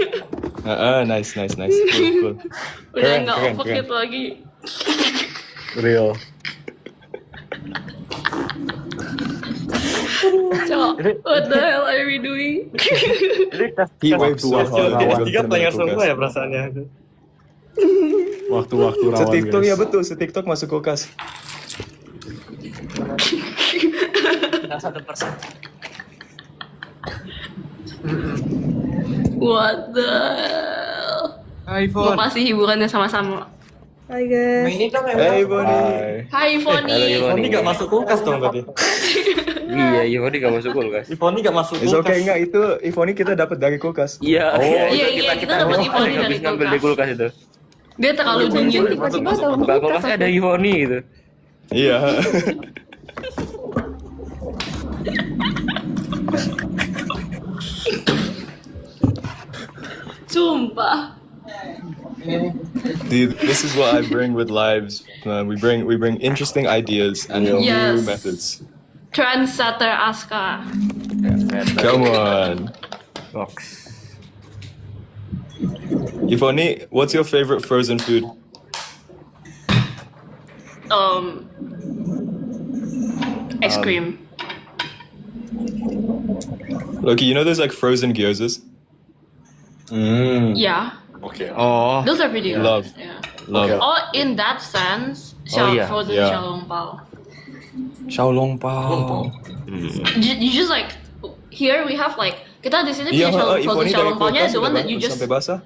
Nice. Cool. Udah Keren, nggak keren, overkit keren. lagi. Real. Cok, what the hell are we doing? Heatwave suah lawan Tiga player kulkas. semua ya perasaannya. Waktu-waktu rawan Se-TikTok guys. ya betul, se-TikTok masuk kulkas. Tinggal 1%. What the hell? iPhone. Makasih hiburannya sama-sama. Hai guys. Ini dong Hey Bonnie. Hai Foni. Ivoni nggak masuk kulkas dong tadi. Iya, Ivoni gak masuk kulkas. Ivoni nggak masuk It's kulkas. okay, enggak itu Ivoni kita dapat dari kulkas. Iya, Iya, kita dapat Ivoni dari habis ngambil dari kulkas itu. Dia terlalu dingin. Tiba-tiba dalam Mbak kulkasnya ada Ivoni gitu. Iya. Sumpah. Dude, this is what I bring with lives. We bring interesting ideas and new Yes. methods. Trendsetter Aska. Come on. Box. Ivoni, what's your favorite frozen food? Ice cream. Loki, you know there's like frozen gyozas? Yeah. Oke. Oh, Those are pretty good. Love. Yeah. Love. Oh, in that sense, yeah. frozen Yeah. xiaolongbao. Xiaolongbao. You just like here we have like kita di sini Iya, punya frozen Ivoni dari xiaolongbao-nya kulkas the one udah that you just sampai basah.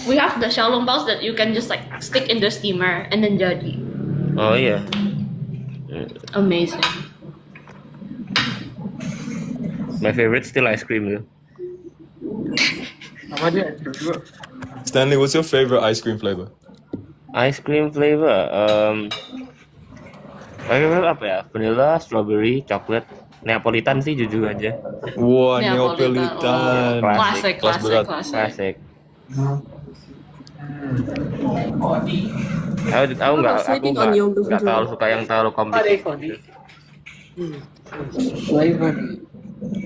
we have the xiaolongbaos that you can just like stick in the steamer and then jadi. oh iya. Amazing. My favorite still ice cream tuh. Sama dia. Stanley, what's your favorite ice cream flavor? Ice cream flavor, my favorite apa ya? Vanilla, strawberry, coklat, Neapolitan sih jujur aja. Wah, Neapolitan. Neapolitan. Classic, Kelas berat. classic. Aku nggak sleeping on yogurt nggak juga. terlalu suka yang terlalu Ada kompleks. Ivoni.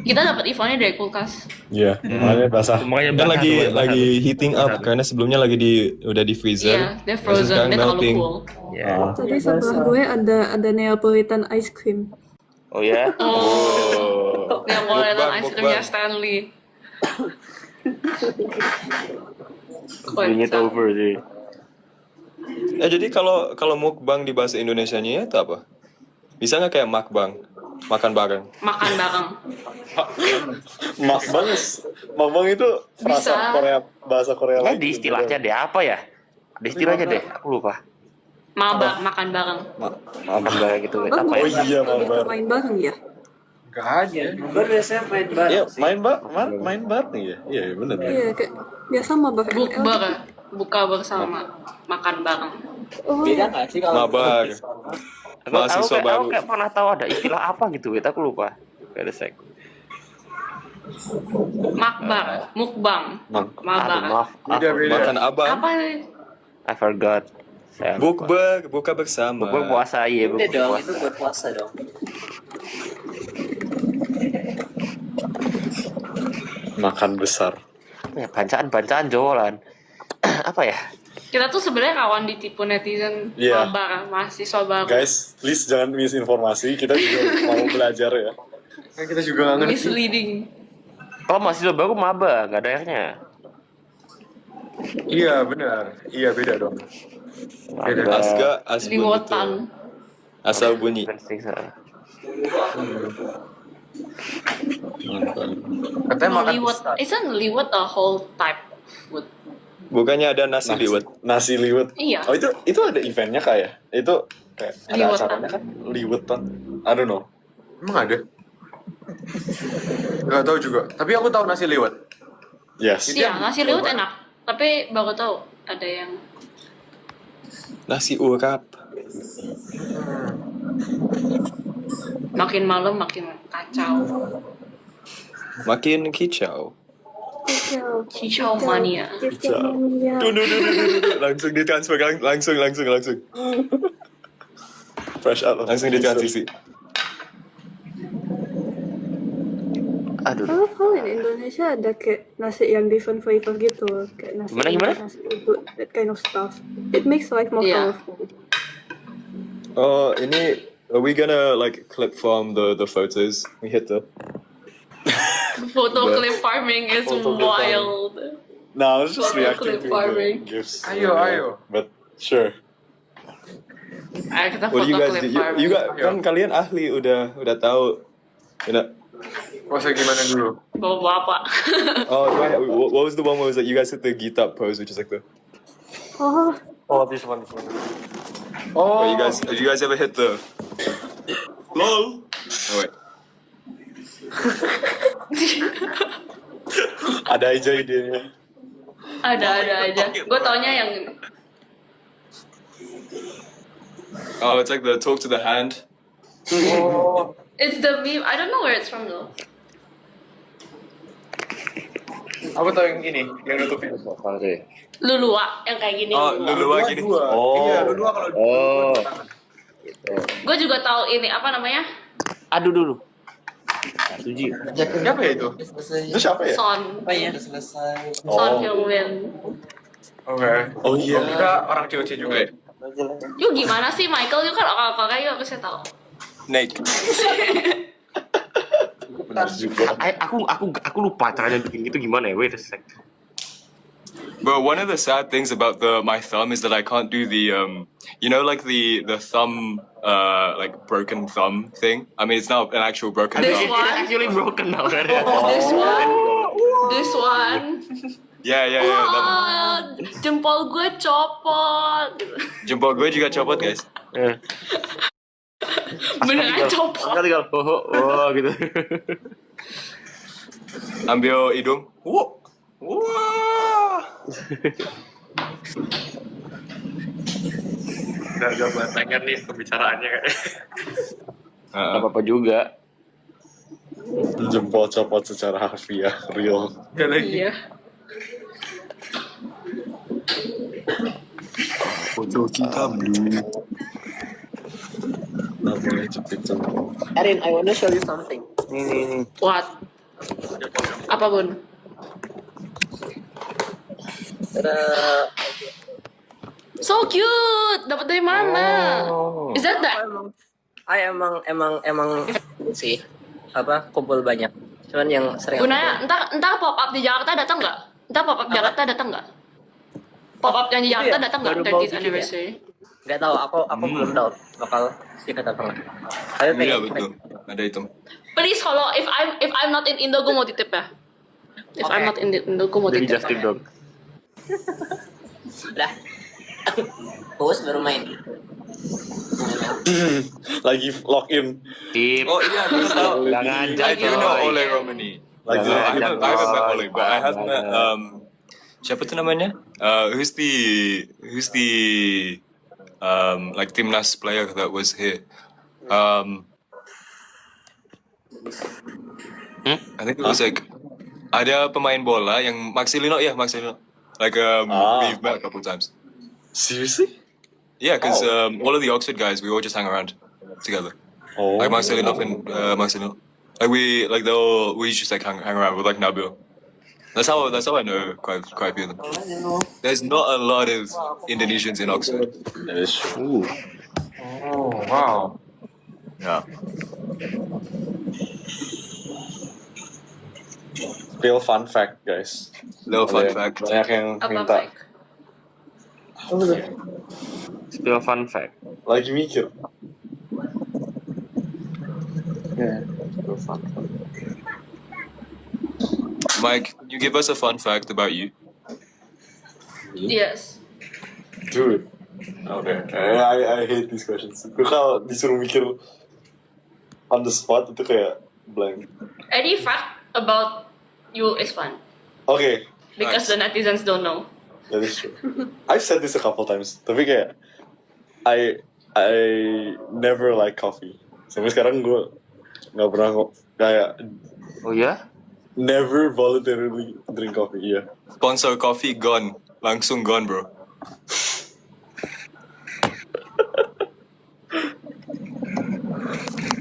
Kita dapat Ivonnya dari kulkas. Iya, makanya basah. Semuanya Kan basah, semuanya basah lagi tuh. heating up karena sebelumnya lagi udah di freezer. Iya, they're Terus frozen, sekarang dia terlalu melting. cool. Ya. Tadi sebelah gue ada Neapolitan ice cream. Oh ya. Oh, Neapolitan Mukbang, ice creamnya mukbang. Stanley. Bring it over sih. Jadi kalau mukbang di bahasa Indonesianya itu apa? Bisa nggak kayak makbang, makan bareng? Makan bareng. Makbang itu frasa Bisa. Korea, bahasa Korea Nah, lagi. di istilahnya deh apa ya? Ada istilahnya deh, aku lupa. Makan bareng. Makan bareng gitu. Apa Bang, ya? iya, lebih mabar. main bareng ya? Gak ada. Gue biasanya main bareng. Iya, main bareng ya. Iya, benar. Iya, kayak biasa mah bahkan. Bukber, buka bersama, makan bareng. Oh, Beda iya. nggak sih kalau Mabar. Mahasiswa aku baru. kayak pernah tahu ada istilah apa gitu, wait, aku lupa. Wait a sec. Makbar, mukbang, Aduh, mabar. maaf. Beda. Makan abang. Apa nih? I forgot. Saya lupa. Buka bersama. Bukber puasa, iya, Beda bukber dong, puasa. itu buat puasa dong. Makan besar. Apa ya, bancaan jualan. Apa ya? Kita tuh sebenarnya kawan ditipu netizen Iya. mabar, mahasiswa baru. Guys, please jangan misinformasi. Kita juga mau belajar ya. Kan kita juga nggak ngerti. Misleading. Kalau mahasiswa baru maba, nggak ada airnya. Iya benar. Iya beda dong. Beda. Aska asbun Liwotan. betul. Asal bunyi. Katanya makan Liwet. besar. Isn't liwet a whole type of food? Bukannya ada nasi liwet. Nasi liwet. Iya. Oh, itu ada eventnya kayak. Itu kayak ada Liwetan. acaranya kan? Liwetan. I don't know. Emang ada? Gak tahu juga. Tapi aku tahu nasi liwet. Yes. Iya, nasi liwet enak. Tapi baru tahu ada yang Nasi urap. makin malam makin kacau. Makin kicau. Kicau mania. Duh. Langsung ditransfer, langsung. Fresh out. Langsung ditransisi. Aduh. Kalau in Indonesia ada kayak nasi yang different flavor gitu, kayak nasi Gimana? nasi uduk, that kind of stuff. It makes life more Iya. colorful. Oh, ini are we gonna like clip from the photos we hit the? Photo But- clip farming is Photo clip wild. No, I was just Photo reacting clip to farming. the gifts. Ayo. But sure. Ayo kita What do foto you guys clip do? farming. You got kan kalian ahli udah tahu. Masa gimana dulu? Bapak-bapak. Oh, what was the one where was like you guys hit the Gita pose, which is like the? Oh, Oh, this one. Oh, you guys ever hit the? LOL. Oh wait. Ada aja idenya. ada aja. Gue taunya yang Oh, it's like the talk to the hand. it's the meme. I don't know where it's from though. Aku tahu yang ini, yang nutupin. Lulua yang kayak gini. Oh, Lulua gini. Iya, Lulua kalau Oh. Gue juga tahu ini apa namanya? Aduh dulu. Siapa ya itu? Itu siapa ya? Son. Apa ya? Udah selesai. Son Heung-min. Oke. Oh iya. Kita orang COC juga ya? Yuk gimana sih Michael? Yuk kan orang-orang yuk harusnya tahu. Snake. Benar juga. Aku lupa caranya bikin gitu gimana ya? Wait a sec. But one of the sad things about my thumb is that I can't do the like the thumb like broken thumb thing. I mean, it's not an actual broken This thumb. one. It's actually broken now. This one. Yeah. That one. Wah, jempol gue copot. Jempol gue juga copot, guys. Beneran copot. Tinggal gitu. Ambil hidung. Wah. Gak buat pengen nih pembicaraannya kayak. Gak apa-apa juga. Jempol copot secara harfiah, real. Gak lagi. Iya. Foto kita blue. Namanya jepit jempol. Erin, I wanna show you something. Nih. What? Apa bun? So cute. Dapat dari mana? Is that that? Emang sih apa kumpul banyak. Cuman yang sering Gunanya entar pop up di Jakarta datang nggak? Entar pop up Jakarta datang nggak? Pop up yang di Jakarta Itu ya? datang nggak? Baru mau 30th bikin ya? anniversary. nggak tahu. Aku belum tahu bakal ikut apa enggak. Tapi Iya pengen. betul. Ada itu. Please kalau if I'm not in Indo gue mau titip ya. If I'm not in Indo gue mau Jadi titip. Justin dong. Lah. Host baru main. Lagi login. Tip. Oh iya, aku tahu. Jangan I do know coy. Oleg Romani. Lagi So, I login. haven't met Oleg, but I have met siapa tuh namanya? Who's the like Timnas player that was here? I think it was like ada pemain bola yang Marcelino. Like we've met a couple times. Seriously? Yeah, because all of the Oxford guys, we all just hang around together. Oh. Like Marcelino and Marcelino. Like we used to just like hang around with like Nabil. That's how I know quite a few of them. There's not a lot of Indonesians in Oxford. That is true. Oh, wow. Yeah. Real fun fact, guys. Little fun fact. Banyak yang Apa minta. Mike? Spill fun fact. Lagi mikir. Mike, can you give us a fun fact about you? Yes. Dude. Okay. I hate these questions. Gue kalau disuruh mikir on the spot itu kayak blank. Any fact about you is fun Okay, because Nice. the netizens don't know. that is true. I've said this a couple times. Tapi kayak I never like coffee. Sampai sekarang gue nggak pernah kok kayak Oh ya? never voluntarily drink coffee. Iya. Sponsor coffee gone. Langsung gone, bro.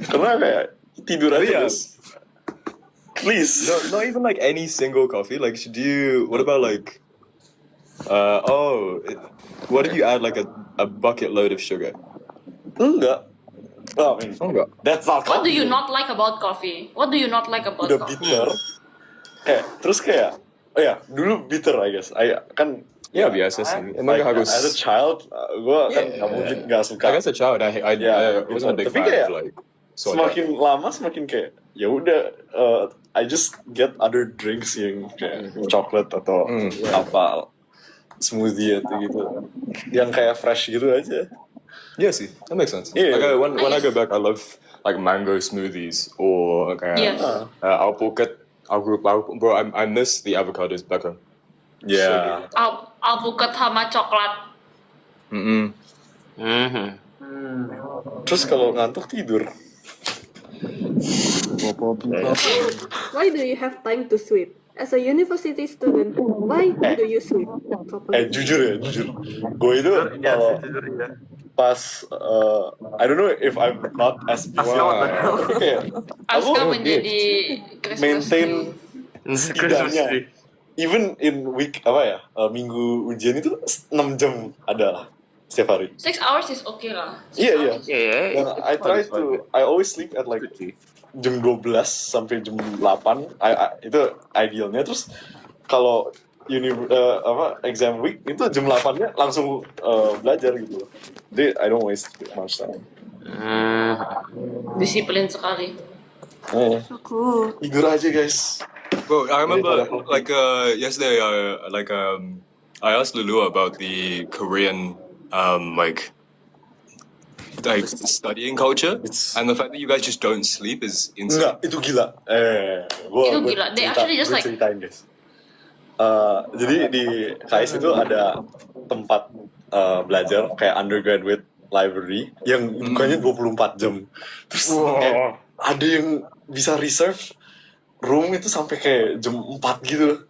Karena kayak tidur aja. Iya. Guys. Please. No, not even like any single coffee. Like, should you? What about like? What if you add like a bucket load of sugar? Enggak. Oh, I mean, Enggak. that's not What do coffee. you not like about coffee? What do you not like about Udah coffee? bitter. Terus kayak, oh ya, dulu bitter I guess. Kan Yeah, biasa sih. Emang like, harus. as a child, gue kan nggak mungkin nggak suka. Like as a child, I Yeah, wasn't a big tapi fan kayak of like soda. Semakin lama semakin kayak ya udah I just get other drinks yang kayak coklat atau apa smoothie atau gitu yang kayak fresh gitu aja. Yeah, see, that makes sense. Yeah. Like when I go back, I love like mango smoothies or like Yes. alpukat. Bro, I miss the avocados back home. Yeah. Alpukat sama coklat. Mm-mm. Terus kalau ngantuk tidur. Why do you have time to sleep? As a university student, why do you sleep? Jujur. Gue itu kalau pas I don't know if I'm not as busy. Tapi kayak Aska aku menjadi Christmas maintain tree. setidaknya even in week minggu ujian itu 6 jam adalah setiap hari. 6 hours is okay lah. Iya. Yeah. Dan I always sleep at like jam 12 sampai jam 8. Itu idealnya. Terus kalau exam week itu jam 8-nya langsung belajar gitu. Jadi I don't waste much time. Disiplin sekali. Tidur aja guys. Bro, I remember like yesterday, I asked Lulu about the Korean like studying culture, and the fact that you guys just don't sleep is insane. Enggak, itu gila. Itu gila. They actually just like- ceritain guys. Jadi di KS itu ada tempat belajar kayak undergraduate library yang bukanya 24 jam. Terus kayak ada yang bisa reserve room itu sampai kayak jam 4 gitu.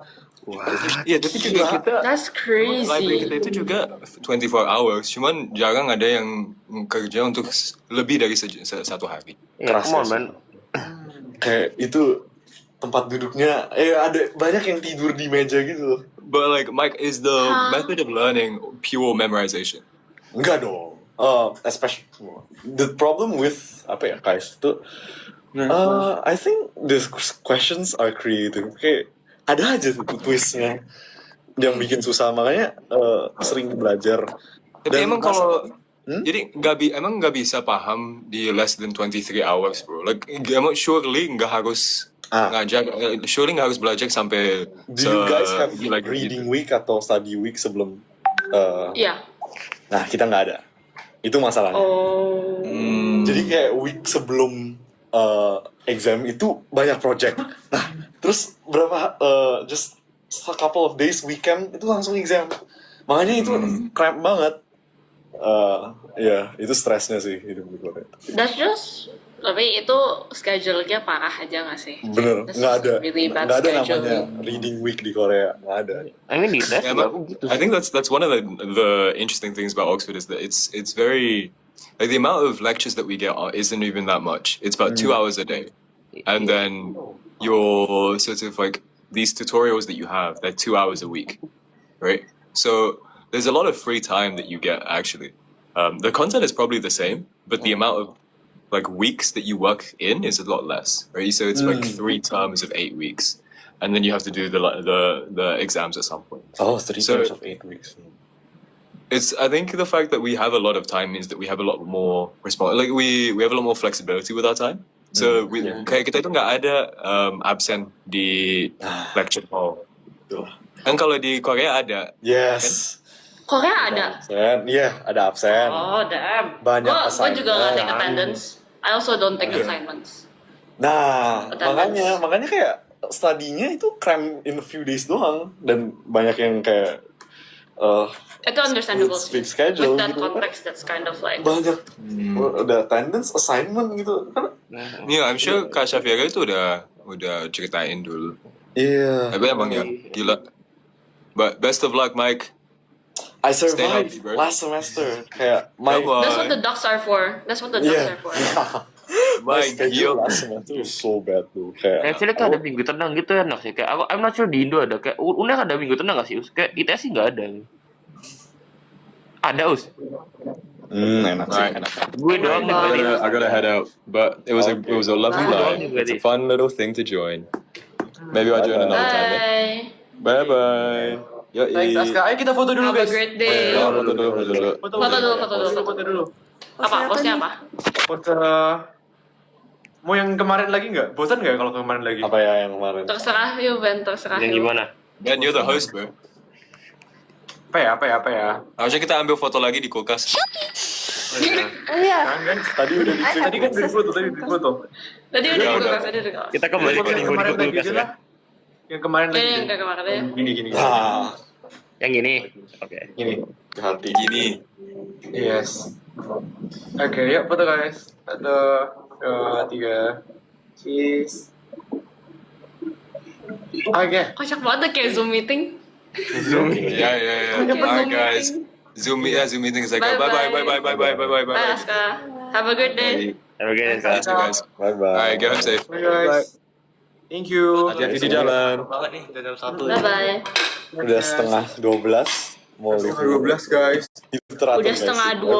Iya, tapi juga kita That's library crazy. kita itu juga 24 hours, cuman jarang ada yang kerja untuk lebih dari satu hari. Yeah, Keras come on, ya. man. Kayak itu tempat duduknya ada banyak yang tidur di meja gitu. But like, Mike, is the method of learning pure memorization? Enggak dong. Especially the problem with guys itu I think the questions are creative. Kayak ada aja tuh twistnya yang bikin susah, makanya sering belajar. Tapi emang kalau jadi emang nggak bisa paham di less than 23 hours, bro. Like emang surely nggak harus surely nggak harus belajar sampai Do you guys have like reading week atau study week sebelum Iya. Nah, kita nggak ada. Itu masalahnya. Oh. Jadi kayak week sebelum exam itu banyak project. Nah, terus just a couple of days weekend itu langsung exam. Makanya itu cramp banget. Ya, itu stresnya sih hidup di Korea. That's just, tapi itu schedule-nya parah aja nggak sih? Bener, That's nggak ada, really bad nggak ada schedule. namanya reading week di Korea, nggak ada. I mean di tes Yeah, juga but aku gitu. I think that's one of the interesting things about Oxford is that it's very like the amount of lectures that we get isn't even that much. It's about 2 hours a day, and then your sort of like these tutorials that you have, they're 2 hours a week, right? So there's a lot of free time that you get actually. The content is probably the same, but the amount of like weeks that you work in is a lot less, right? So it's like 3 terms of 8 weeks, and then you have to do the exams at some point. Oh, 3 So- terms of 8 weeks. I think the fact that we have a lot of time means that we have a lot more like we have a lot more flexibility with our time. So kayak kita itu nggak ada absen di lecture hall. Kan kalau di Korea ada. Yes. Korea ada. Absen, iya ada absen. Oh damn. Banyak Gue juga nggak take assignment. attendance. I also don't take assignments. Nah, Attendance. makanya kayak studinya itu cram in a few days doang dan banyak yang kayak Itu understandable Split sih. schedule With that gitu. context, that's kind of like. banyak udah attendance assignment gitu kan. Yeah, I'm sure Kak Syafiqa itu udah ceritain dulu. Iya. Tapi emang ya gila. But best of luck, Mike. I Stay survived healthy, bro. last semester kayak my Come on. That's what the ducks are for. That's what the ducks yeah. are for. My Mike, schedule yo. last semester was so bad tuh kayak Actually kan ada minggu tenang gitu enak sih. Kayak I'm not sure di Indo ada kayak UNER ada minggu tenang gak sih? Us? Kayak kita sih nggak ada. Ada Us. enak sih Right. enak. Gue doang nih kali. I gotta head out, but it was a lovely Bye. night. It's a fun little thing to join. Maybe I'll join another time. Bye. Bye. Yoi. Thanks Aska. Ayo kita foto dulu Have a guys. great day. Ya, foto dulu. Foto dulu. Apa? Postnya apa? Foto. Mau yang kemarin lagi nggak? Bosan nggak kalau kemarin lagi? Apa ya yang kemarin? Terserah yuk, Ben. Terserah Yang yuk. gimana? Dan you're the host, bro. Apa ya? Harusnya kita ambil foto lagi di kulkas. Oh iya. Kan? Tadi udah Tadi kan udah difoto. Tadi udah Udah, di udah. kulkas, tadi udah. Kita kembali ke Yang minggu kemarin di lagi kulkas aja ya. lah. Yang kemarin lagi. Yang kayak kemarin ya. Gini. Nah, Yang gini. Oke. Gini. hati. Gini. Yes. Oke, yuk foto guys. 1, 2, 3. Cheese. Oke. Kocak banget kayak Zoom meeting. Yeah. Alright, guys. Zoom meeting is like bye bye. Bye, Aska. Have a good day. Have a good day. You too, guys. Bye bye. Alright, get home safe. Bye guys. Thank you. Hati-hati di jalan. Banget nih, udah jam 1. Bye-bye. Udah setengah 12 mau Setengah 12 guys. Itu teratur Udah guys. setengah 2